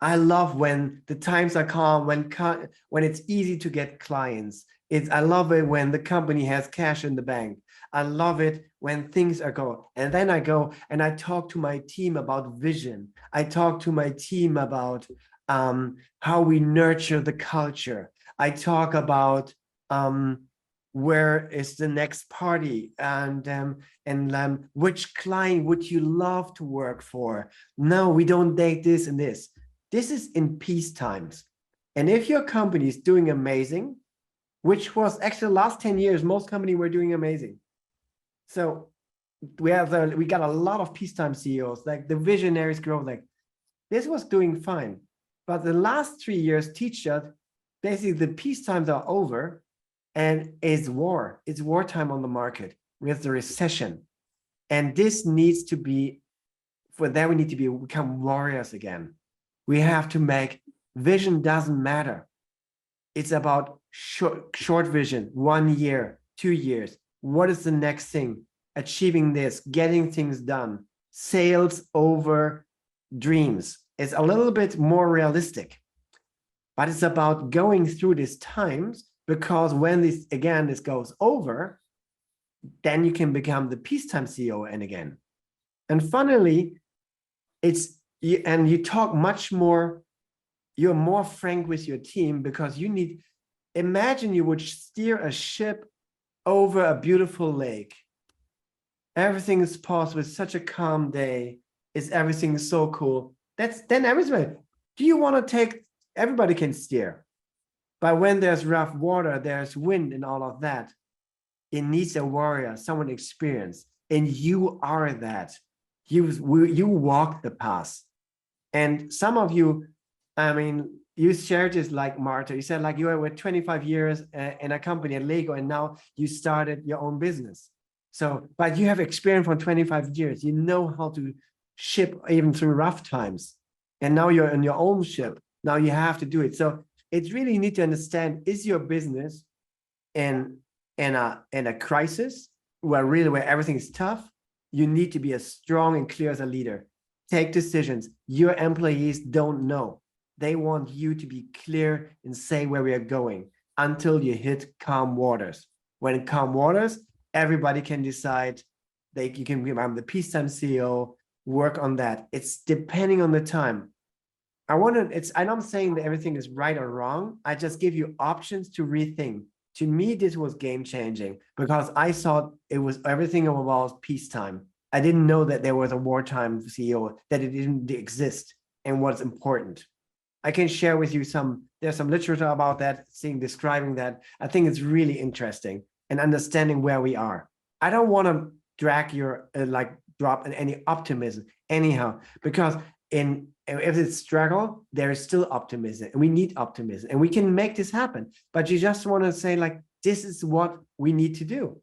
I love when the times are calm, when it's easy to get clients. I love it when the company has cash in the bank. I love it when things are going. And then I go and I talk to my team about vision. I talk to my team about how we nurture the culture. I talk about where is the next party, and which client would you love to work for? No, we don't date this and this. This is in peace times. And if your company is doing amazing, which was actually the last 10 years, most companies were doing amazing. So we got a lot of peacetime CEOs, like the visionaries grow, like this was doing fine. But the last 3 years teach us basically the peace times are over, and it's wartime on the market with the recession. And this needs to be, for that we need to become warriors again. We have to make vision doesn't matter. It's about short vision, 1 year, 2 years. What is the next thing? Achieving this, getting things done. Sales over dreams. It's a little bit more realistic, but it's about going through these times, because when this goes over, then you can become the peacetime CEO again. And finally, you talk much more, you're more frank with your team, because imagine you would steer a ship over a beautiful lake. Everything is paused with such a calm day. Everything is so cool. Then everybody, do you want to everybody can steer. But when there's rough water, there's wind and all of that, it needs a warrior, someone experienced. And you are that. You walk the path. And some of you, you shared this like Marta. You said like you were 25 years in a company at Lego, and now you started your own business. So, but you have experience for 25 years. You know how to ship even through rough times. And now you're in your own ship. Now you have to do it. So it's really, you need to understand, is your business in a crisis where everything is tough? You need to be as strong and clear as a leader. Take decisions. Your employees don't know. They want you to be clear and say where we are going until you hit calm waters. When in calm waters, everybody can decide. You can become the peacetime CEO, work on that. It's depending on the time. I'm not saying that everything is right or wrong. I just give you options to rethink. To me, this was game changing, because I thought it was everything about peacetime. I didn't know that there was a wartime CEO, that it didn't exist and what's important. I can share with you there's some literature about that, describing that. I think it's really interesting, and understanding where we are. I don't want to drag drop in any optimism anyhow, because if it's struggle, there is still optimism, and we need optimism, and we can make this happen. But you just want to say like, this is what we need to do.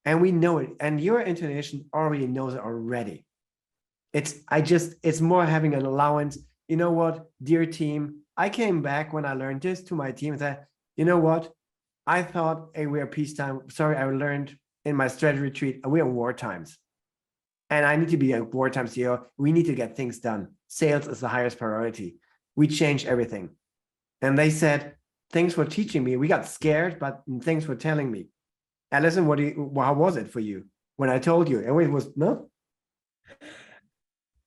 And we know it, and your intonation already knows it already. It's more having an allowance. You know what, dear team, I came back when I learned this to my team and said, you know what, I thought, hey, we are peacetime. Sorry, I learned in my strategy retreat, we are war times. And I need to be a wartime CEO. We need to get things done. Sales is the highest priority. We changed everything. And they said, thanks for teaching me. We got scared, but thanks for telling me. Alison, how was it for you when I told you? And it was, no?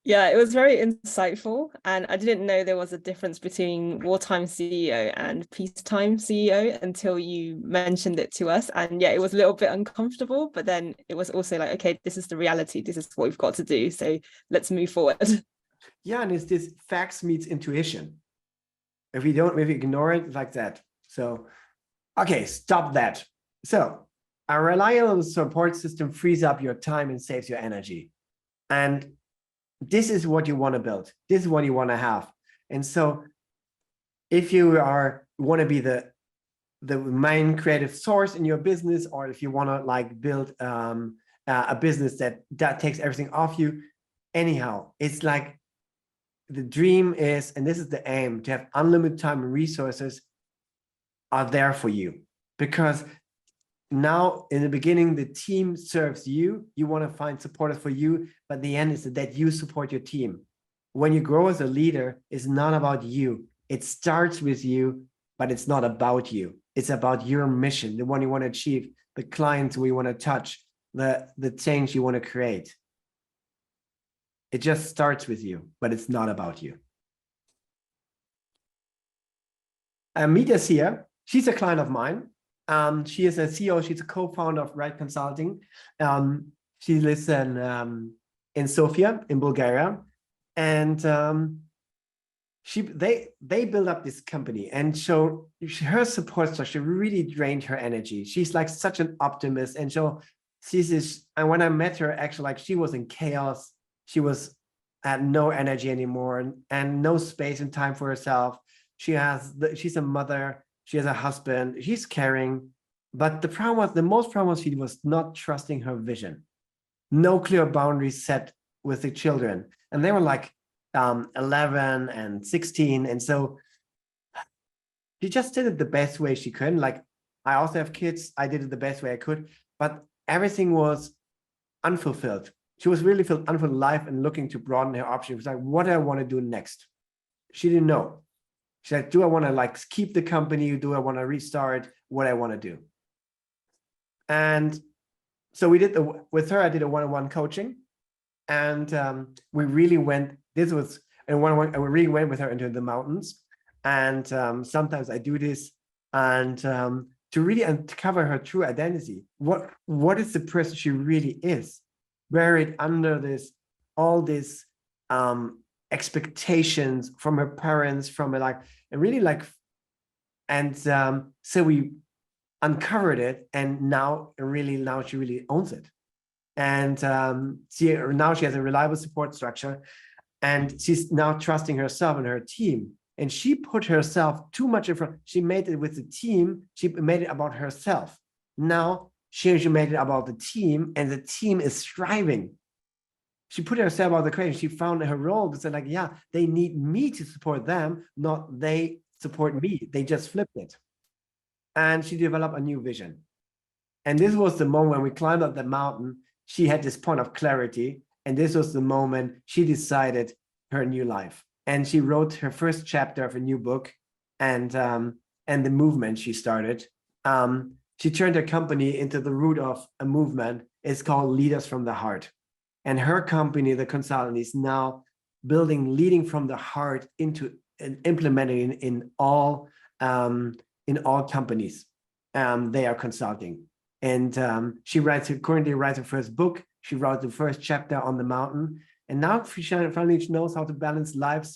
Yeah, it was very insightful. And I didn't know there was a difference between wartime CEO and peacetime CEO until you mentioned it to us. And yeah, it was a little bit uncomfortable, but then it was also like, okay, this is the reality. This is what we've got to do. So let's move forward. Yeah, and it's this facts meets intuition. If we ignore it like that. So, okay, stop that. So a reliable support system frees up your time and saves your energy. And this is what you want to build. This is what you want to have. And so if you want to be the main creative source in your business, or if you want to like build a business that takes everything off you, anyhow, it's like the dream is, and this is the aim, to have unlimited time and resources are there for you. Because now in the beginning, the team serves you. You want to find supporters for you, but the end is that you support your team. When you grow as a leader, it's not about you. It starts with you, but it's not about you. It's about your mission, the one you want to achieve, the clients we want to touch, the change you want to create. It just starts with you, but it's not about you. Mita's here. She's a client of mine. She is a CEO. She's a co-founder of Right Consulting. She lives in Sofia, in Bulgaria, and they built up this company. And so her support structure really drained her energy. She's like such an optimist, and so and when I met her, actually, like she was in chaos. She had no energy anymore, and no space and time for herself. She's a mother. She has a husband. She's caring, but the most problem was she was not trusting her vision. No clear boundaries set with the children, and they were like 11 and 16, and so she just did it the best way she could. Like, I also have kids. I did it the best way I could, but everything was unfulfilled. She was really filled unfulfilled life and looking to broaden her options. It was like, what do I want to do next? She didn't know. She said, do I want to like keep the company? Do I want to restart? What I want to do? And so we did with her, I did a one-on-one coaching, and we really went, we really went with her into the mountains. And sometimes I do this, and to really uncover her true identity. What is the person she really is? Buried under all this expectations from her parents, from her so we uncovered it, and now she really owns it. And now she has a reliable support structure, and she's now trusting herself and her team. And she put herself too much in front. She made it with the team. She made it about herself. Now she made it about the team, and the team is thriving. She put herself out of the equation. She found her role to say, like, yeah, they need me to support them, not they support me. They just flipped it. And she developed a new vision. And this was the moment when we climbed up the mountain. She had this point of clarity. And this was the moment she decided her new life. And she wrote her first chapter of a new book, and the movement she started. She turned her company into the root of a movement. It's called Leaders from the Heart. And her company, the consultant, is now leading from the heart into and implementing in all companies they are consulting. And she currently writes her first book. She wrote the first chapter on the mountain. And now she finally knows how to balance life,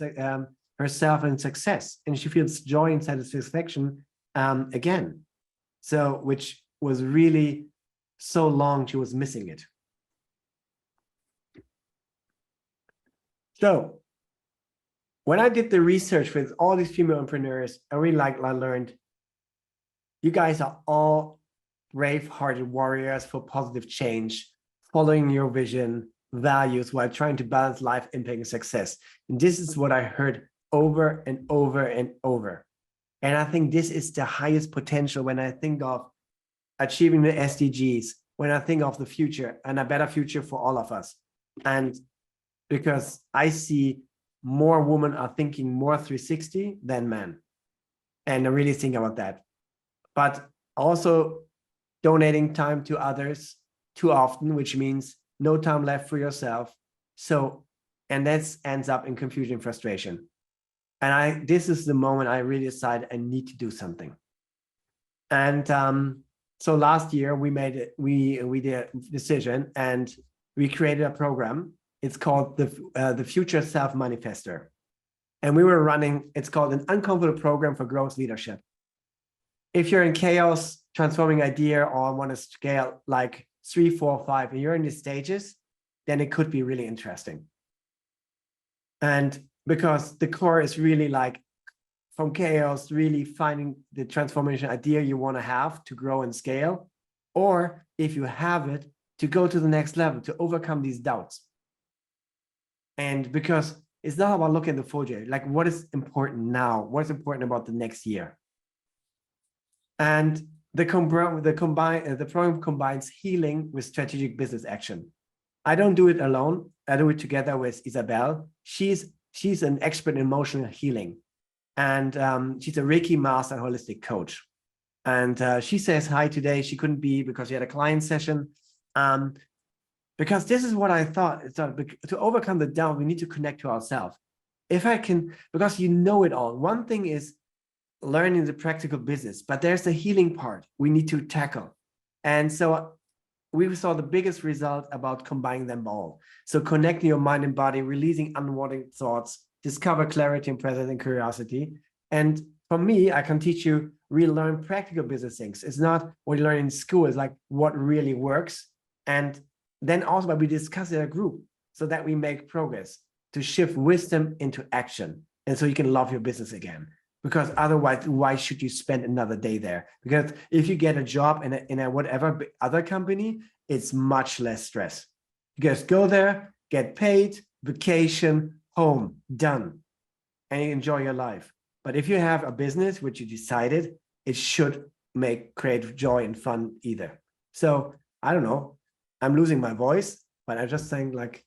herself, and success. And she feels joy and satisfaction again. So, which was really so long she was missing it. So when I did the research with all these female entrepreneurs, I learned you guys are all brave-hearted warriors for positive change, following your vision, values, while trying to balance life, impact, and success. And this is what I heard over and over and over. And I think this is the highest potential when I think of achieving the SDGs, when I think of the future and a better future for all of us. And because I see more women are thinking more 360 than men. And I really think about that. But also donating time to others too often, which means no time left for yourself. So, and that ends up in confusion and frustration. And this is the moment I really decided I need to do something. And so last year we did a decision and we created a program. It's called the Future Self Manifester. And we were running, it's called an uncomfortable program for growth leadership. If you're in chaos, transforming idea, or want to scale like 3, 4, 5, and you're in these stages, then it could be really interesting. And because the core is really like from chaos, really finding the transformation idea you want to have to grow and scale, or if you have it, to go to the next level, to overcome these doubts. And because it's not about looking at the full year, like what is important now, what's important about the next year. And the program combines healing with strategic business action. I don't do it alone. I do it together with Isabel. She's an expert in emotional healing. And she's a Reiki master and holistic coach. And she says hi today. She couldn't be because she had a client session. Because this is what I thought. To overcome the doubt, we need to connect to ourselves. If I can, because you know it all. One thing is learning the practical business, but there's the healing part we need to tackle. And so we saw the biggest result about combining them all. So connecting your mind and body, releasing unwanted thoughts, discover clarity and presence and curiosity. And for me, I can teach you relearn practical business things. It's not what you learn in school, it's like what really works. And then also we discuss in a group so that we make progress to shift wisdom into action. And so you can love your business again. Because otherwise, why should you spend another day there? Because if you get a job in a whatever other company, it's much less stress. You just go there, get paid, vacation, home, done, and you enjoy your life. But if you have a business which you decided, it should create joy and fun either. So I don't know, I'm losing my voice, but I'm just saying like,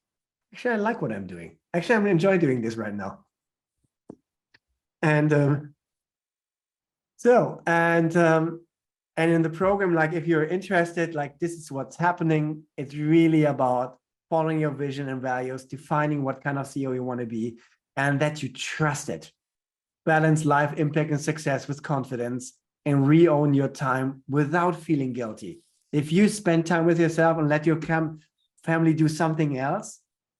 actually, I like what I'm doing. Actually, I'm enjoying doing this right now. And in the program, like if you're interested, like this is what's happening. It's really about following your vision and values, defining what kind of CEO you want to be, and that you trust it. Balance life, impact, and success with confidence, and re-own your time without feeling guilty. If you spend time with yourself and let your family do something else,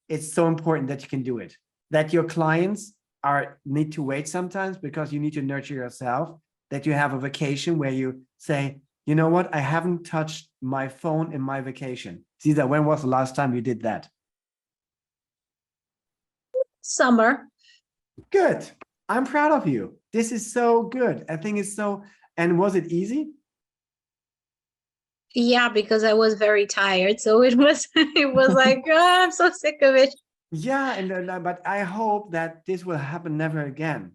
it's so important that you can do it. That your clients need to wait sometimes because you need to nurture yourself, that you have a vacation where you say, you know what, I haven't touched my phone in my vacation. Cesar, when was the last time you did that? Summer. Good. I'm proud of you. This is so good. I think it's so, and was it easy? Yeah, because I was very tired. So it was like, oh, I'm so sick of it. Yeah, but I hope that this will happen never again.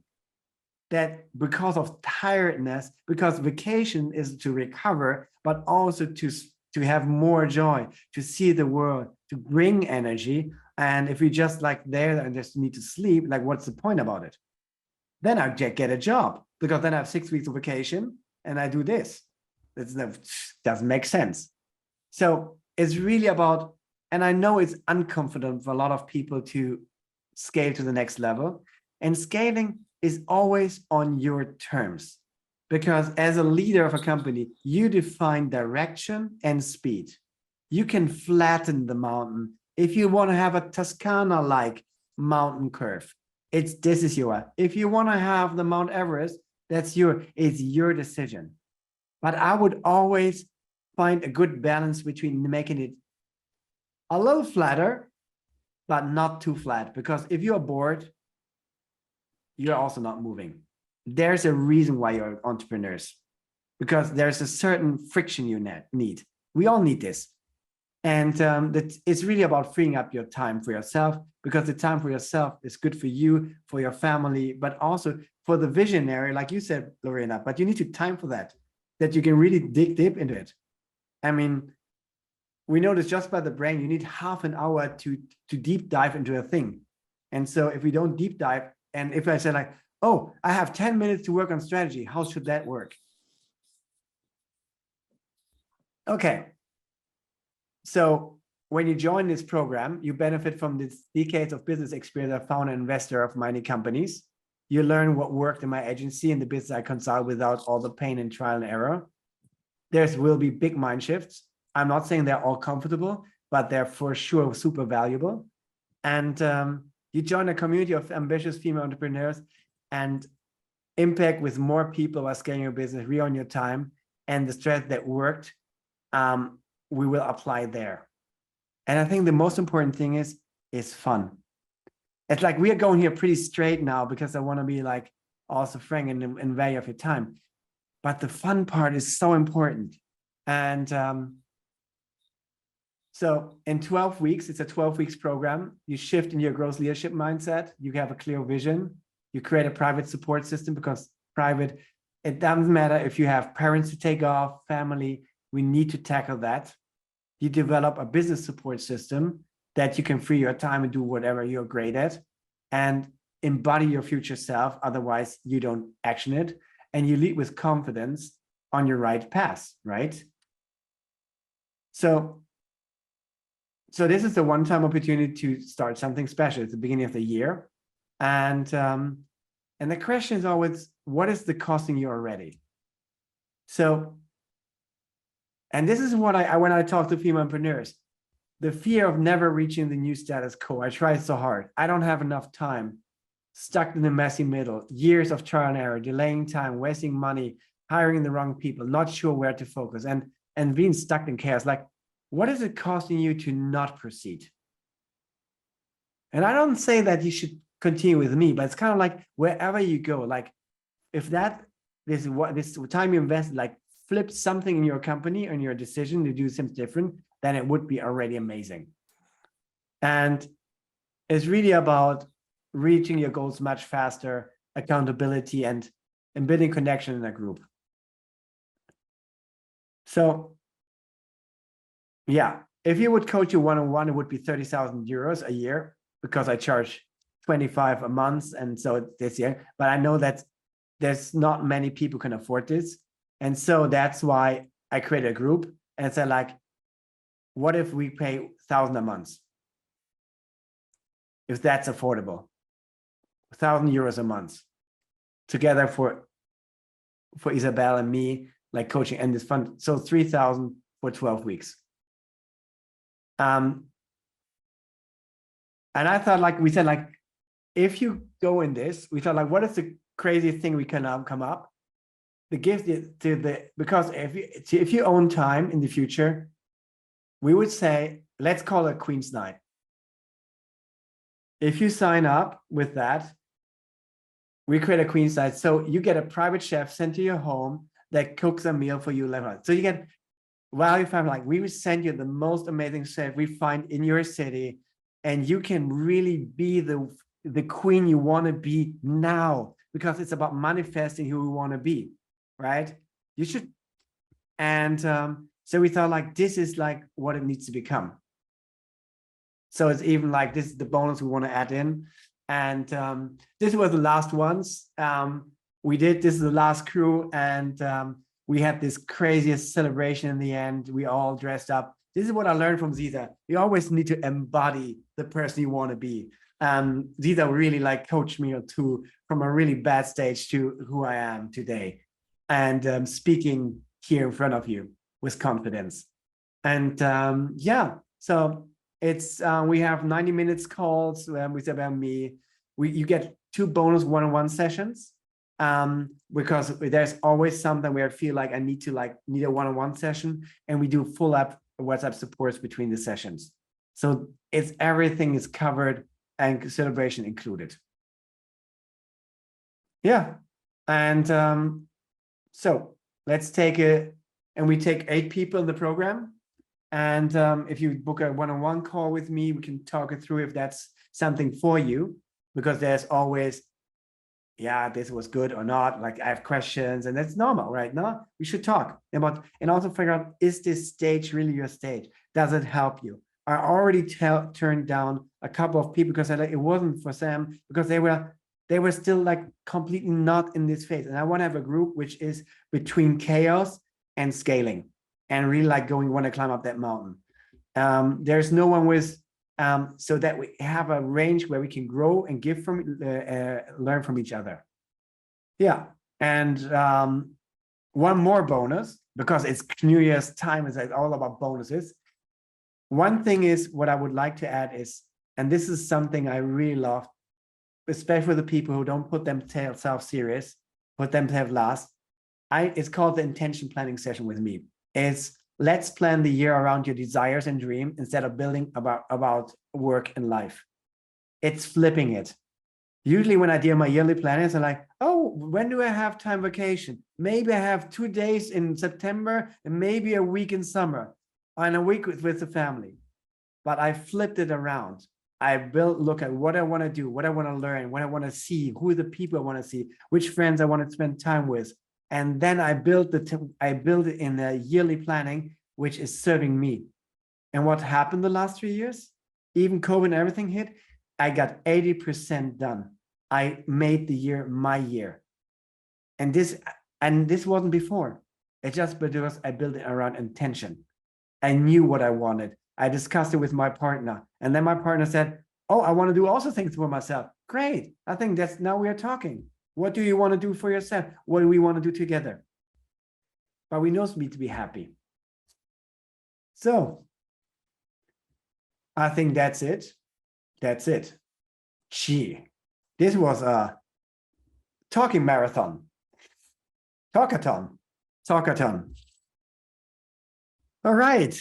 That because of tiredness, because vacation is to recover, but also to have more joy, to see the world, to bring energy. And if we just like there and just need to sleep, like what's the point about it? Then I get a job because then I have 6 weeks of vacation and I do this. It doesn't make sense. So it's really about, and I know it's uncomfortable for a lot of people to scale to the next level. And scaling is always on your terms. Because as a leader of a company, you define direction and speed. You can flatten the mountain. If you want to have a Toscana-like mountain curve, this is your. If you want to have the Mount Everest, it's your decision. But I would always find a good balance between making it a little flatter, but not too flat. Because if you're bored, you're also not moving. There's a reason why you're entrepreneurs, because there's a certain friction you need. We all need this. And that it's really about freeing up your time for yourself, because the time for yourself is good for you, for your family, but also for the visionary, like you said, Lorena, but you need to time for that you can really dig deep into it. I mean, we know this just by the brain, you need half an hour to deep dive into a thing. And so if we don't deep dive, and if I say like, oh, I have 10 minutes to work on strategy, how should that work? Okay. So when you join this program, you benefit from this decades of business experience as a founder and investor of many companies. You learn what worked in my agency and the business I consult without all the pain and trial and error. There will be big mind shifts. I'm not saying they're all comfortable, but they're for sure super valuable. And you join a community of ambitious female entrepreneurs and impact with more people while scaling your business, re on your time, and the strategy that worked, we will apply there. And I think the most important thing is fun. It's like we are going here pretty straight now because I want to be like also frank and value of your time. But the fun part is so important. And so in 12 weeks, it's a 12 weeks program. You shift in your growth leadership mindset. You have a clear vision. You create a private support system, because private, it doesn't matter if you have parents to take off, family, we need to tackle that. You develop a business support system that you can free your time and do whatever you're great at and embody your future self. Otherwise, you don't action it. And you lead with confidence on your right path, right? So this is the one-time opportunity to start something special at the beginning of the year. And the question is always, what is the costing you already? So, and this is what when I talk to female entrepreneurs, the fear of never reaching the new status quo. I tried so hard. I don't have enough time. Stuck in the messy middle, years of trial and error, delaying time, wasting money, hiring the wrong people, not sure where to focus, and being stuck in chaos. Like, what is it costing you to not proceed? And I don't say that you should continue with me, but it's kind of like wherever you go, like if this time you invest, like flip something in your company and your decision to do something different, then it would be already amazing. And it's really about reaching your goals much faster, accountability, and building connection in a group. So yeah, if you would coach you one-on-one, it would be 30,000 euros a year, because I charge 25 a month. And so this year, but I know that there's not many people can afford this. And so that's why I created a group and said, like, what if we pay 1,000 a month? If that's affordable, 1,000 euros a month together for Isabel and me, like coaching and this fund. So 3,000 for 12 weeks. And I thought, like we said, like, if you go in this, we thought, like, what is the craziest thing we can come up? The gift to because if you own time in the future, we would say, let's call it Queen's Night. If you sign up with that, we create a Queen's Night. So you get a private chef sent to your home that cooks a meal for you. So you get value family. Like, we would send you the most amazing chef we find in your city, and you can really be the queen you want to be now, because it's about manifesting who we want to be, right? You should. And so we thought, like, this is like what it needs to become. So it's even like, this is the bonus we want to add in. And this was the last ones. This is the last crew, and we had this craziest celebration in the end. We all dressed up. This is what I learned from Ziza. You always need to embody the person you want to be. Ziza really like coached me to from a really bad stage to who I am today, and speaking here in front of you with confidence. And yeah, so it's we have 90 minutes calls with Isabel and me. You get 2 bonus one-on-one sessions, because there's always something where I feel like I need a one-on-one session, and we do full up WhatsApp supports between the sessions. So everything is covered and celebration included. Yeah. And so let's take and we take 8 people in the program. And if you book a one-on-one call with me, we can talk it through if that's something for you, because there's always, yeah, this was good or not. Like I have questions, and that's normal, right? No, we should talk about and also figure out, is this stage really your stage? Does it help you? I already turned down a couple of people because it wasn't for Sam, because they were still like completely not in this phase. And I want to have a group which is between chaos and scaling and really like want to climb up that mountain. There's no one with, so that we have a range where we can grow and give from, learn from each other. Yeah. And one more bonus, because it's New Year's time, it's all about bonuses. One thing is what I would like to add is, and this is something I really love, especially for the people who don't put themselves serious, put themselves last. It's called the intention planning session with me. It's let's plan the year around your desires and dream instead of building about work and life. It's flipping it. Usually when I do my yearly plannings, I'm like, oh, when do I have time vacation? Maybe I have 2 days in September and maybe a week in summer and a week with the family. But I flipped it around. I look at what I want to do, what I want to learn, what I want to see, who are the people I want to see, which friends I want to spend time with. And then I build it in the yearly planning, which is serving me. And what happened the last 3 years? Even COVID and everything hit, I got 80% done. I made the year my year. And this wasn't before. It just because I built it around intention. I knew what I wanted. I discussed it with my partner. And then my partner said, oh, I want to do also things for myself. Great. I think that's now we are talking. What do you want to do for yourself? What do we want to do together? But we know need to be happy. So I think that's it. That's it. Gee, this was a talking marathon. Talkathon. All right.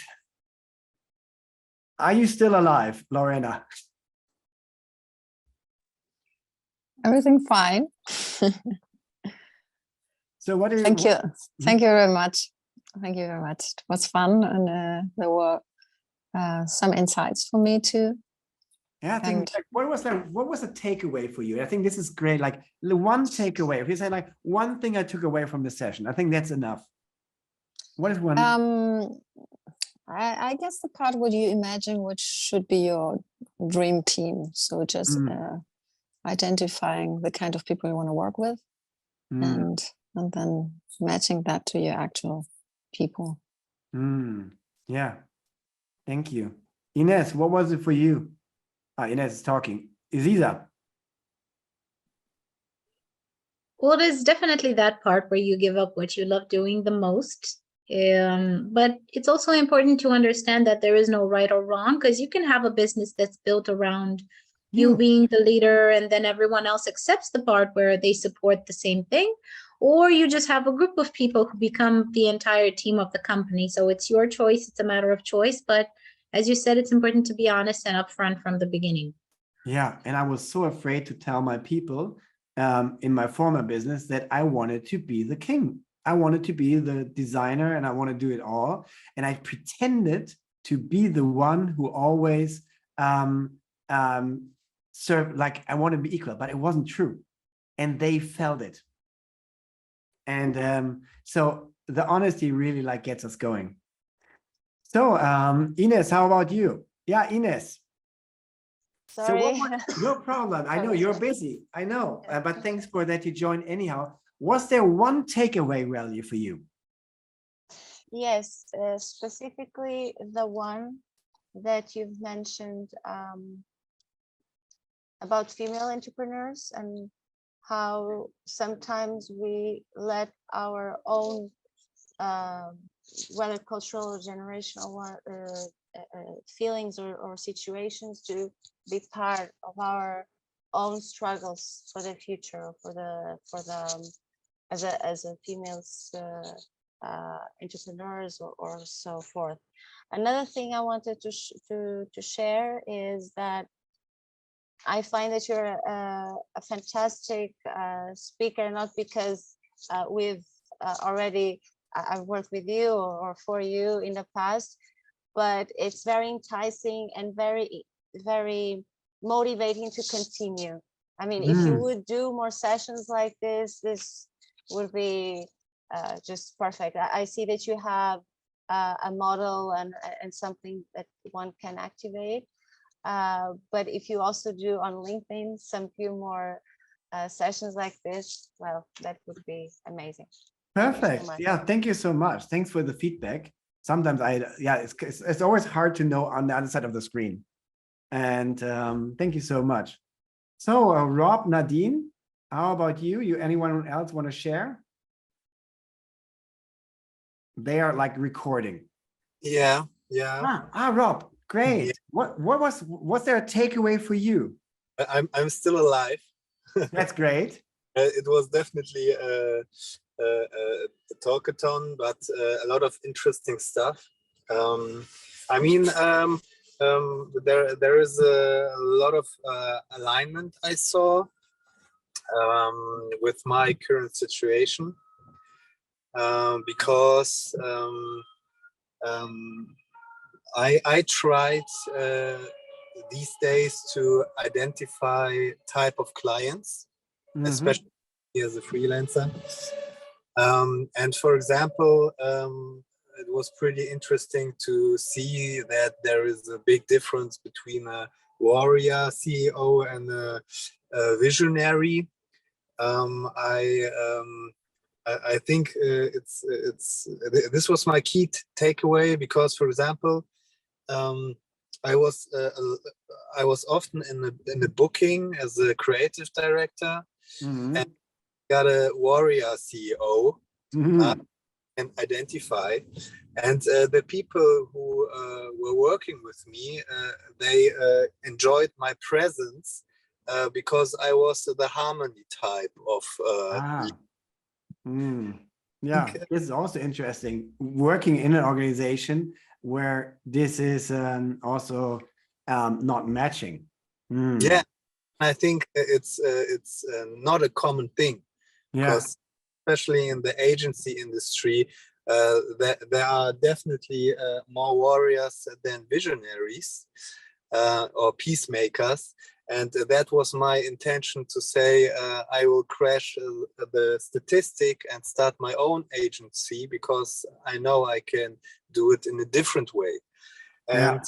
Are you still alive, Lorena? Everything fine. So what do you? Thank you. Thank you very much. Thank you very much. It was fun, and there were some insights for me too. Yeah, I think like, what was the takeaway for you? I think this is great. Like the one takeaway, if you say like one thing I took away from the session, I think that's enough. What is one? I guess the part what you imagine which should be your dream team. So just identifying the kind of people you want to work with, and then matching that to your actual people. Yeah, thank you. Ines, what was it for you? Ines is talking. Iziza. Well, it is definitely that part where you give up what you love doing the most. But it's also important to understand that there is no right or wrong, because you can have a business that's built around you being the leader, and then everyone else accepts the part where they support the same thing. Or you just have a group of people who become the entire team of the company. So it's your choice. It's a matter of choice. But as you said, it's important to be honest and upfront from the beginning. Yeah, and I was so afraid to tell my people in my former business that I wanted to be the king. I wanted to be the designer and I want to do it all. And I pretended to be the one who always served, like I want to be equal, but it wasn't true. And they felt it. And so the honesty really like gets us going. So Ines, how about you? Yeah, Ines. Sorry. So no problem. I know you're busy. I know, but thanks for that you joined anyhow. Was there one takeaway value for you? Yes, specifically the one that you've mentioned about female entrepreneurs and how sometimes we let our own whether cultural or generational feelings or situations to be part of our own struggles for the future, for the as a females entrepreneurs or so forth. Another thing I wanted to share is that I find that you're a fantastic speaker, not because we've already I've worked with you or for you in the past, but it's very enticing and very motivating to continue. I mean, if you would do more sessions like this would be just perfect. I see that you have a model and something that one can activate. But if you also do on LinkedIn some few more sessions like this, well, that would be amazing. Perfect. much. Yeah, thank you so much. Thanks for the feedback. Sometimes it's always hard to know on the other side of the screen. And thank you so much. So Rob, Nadine, how about you? Anyone else want to share? They are like recording. Yeah. Rob, great. Yeah. Was there a takeaway for you? I'm still alive. That's great. It was definitely a talkathon, but a lot of interesting stuff. I mean, there is a lot of alignment I saw with my current situation, because I tried these days to identify type of clients, especially as a freelancer. And for example, it was pretty interesting to see that there is a big difference between a warrior CEO and a visionary. I think this was my key takeaway, because, for example, I was often in the booking as a creative director, and got a warrior CEO and identify, and the people who were working with me, they enjoyed my presence because I was the harmony type of. Yeah, this is also interesting. Working in an organization where this is also not matching. Yeah, I think it's not a common thing. Because especially in the agency industry, there are definitely more warriors than visionaries or peacemakers. And that was my intention to say, I will crash the statistic and start my own agency, because I know I can do it in a different way. And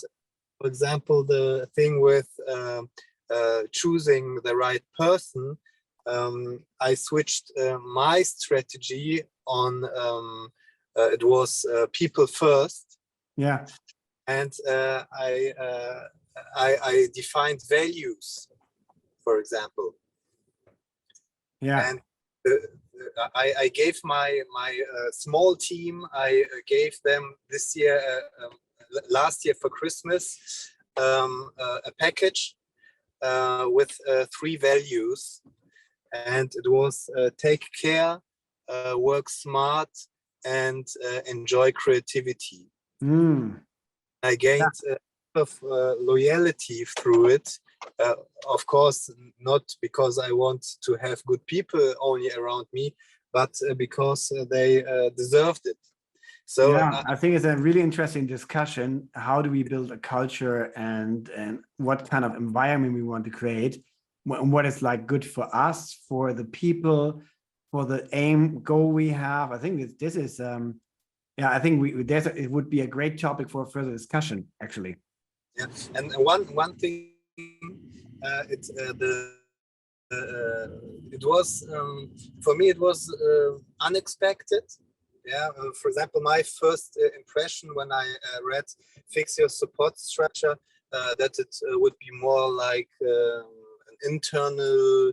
for example, the thing with choosing the right person, I switched my strategy on, it was people first. Yeah. And I defined values, for example. Yeah. And I gave my small team, I gave them this year, last year for Christmas, a package with 3 values. And it was take care, work smart, and enjoy creativity. I gained a lot of loyalty through it. Of course, not because I want to have good people only around me, but because they deserved it. So I think it's a really interesting discussion. How do we build a culture, and what kind of environment we want to create? What is like good for us, for the people, for the goal we have. I think this is I think it would be a great topic for further discussion, actually. Yeah, and one thing, it was for me, it was unexpected. Yeah, for example, my first impression when I read Fix Your Support Structure, that it would be more like an internal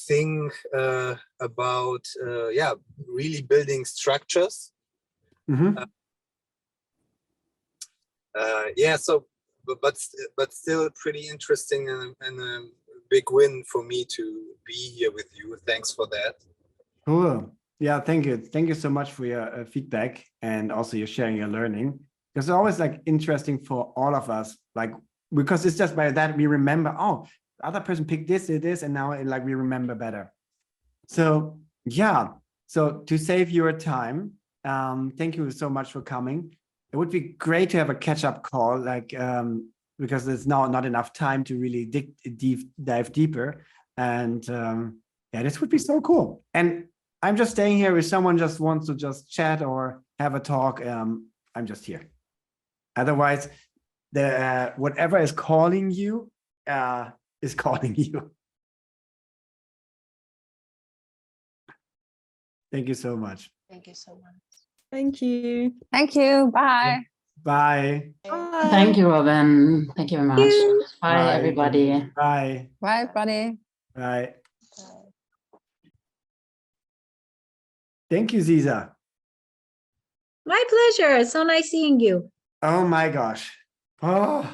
thing about really building structures. So but still pretty interesting, and a big win for me to be here with you. Thanks for that. Cool. Yeah, thank you so much for your feedback, and also your sharing your learning, because it's always like interesting for all of us, like because it's just by that we remember, oh, the other person picked this, and now like we remember better. So yeah, so to save your time, thank you so much for coming. It would be great to have a catch-up call, like because there's now not enough time to really dive deeper. And yeah, this would be so cool. And I'm just staying here if someone just wants to just chat or have a talk. I'm just here. Otherwise, the whatever is calling you is calling you. Thank you so much. Thank you so much. Thank you. Thank you. Bye. Bye. Bye. Thank you, Robin. Thank you very much. you. Bye, Bye. everybody. Bye. Bye, buddy. Bye. Bye. Thank you, Ziza. My pleasure. So nice seeing you. Oh my gosh. Oh.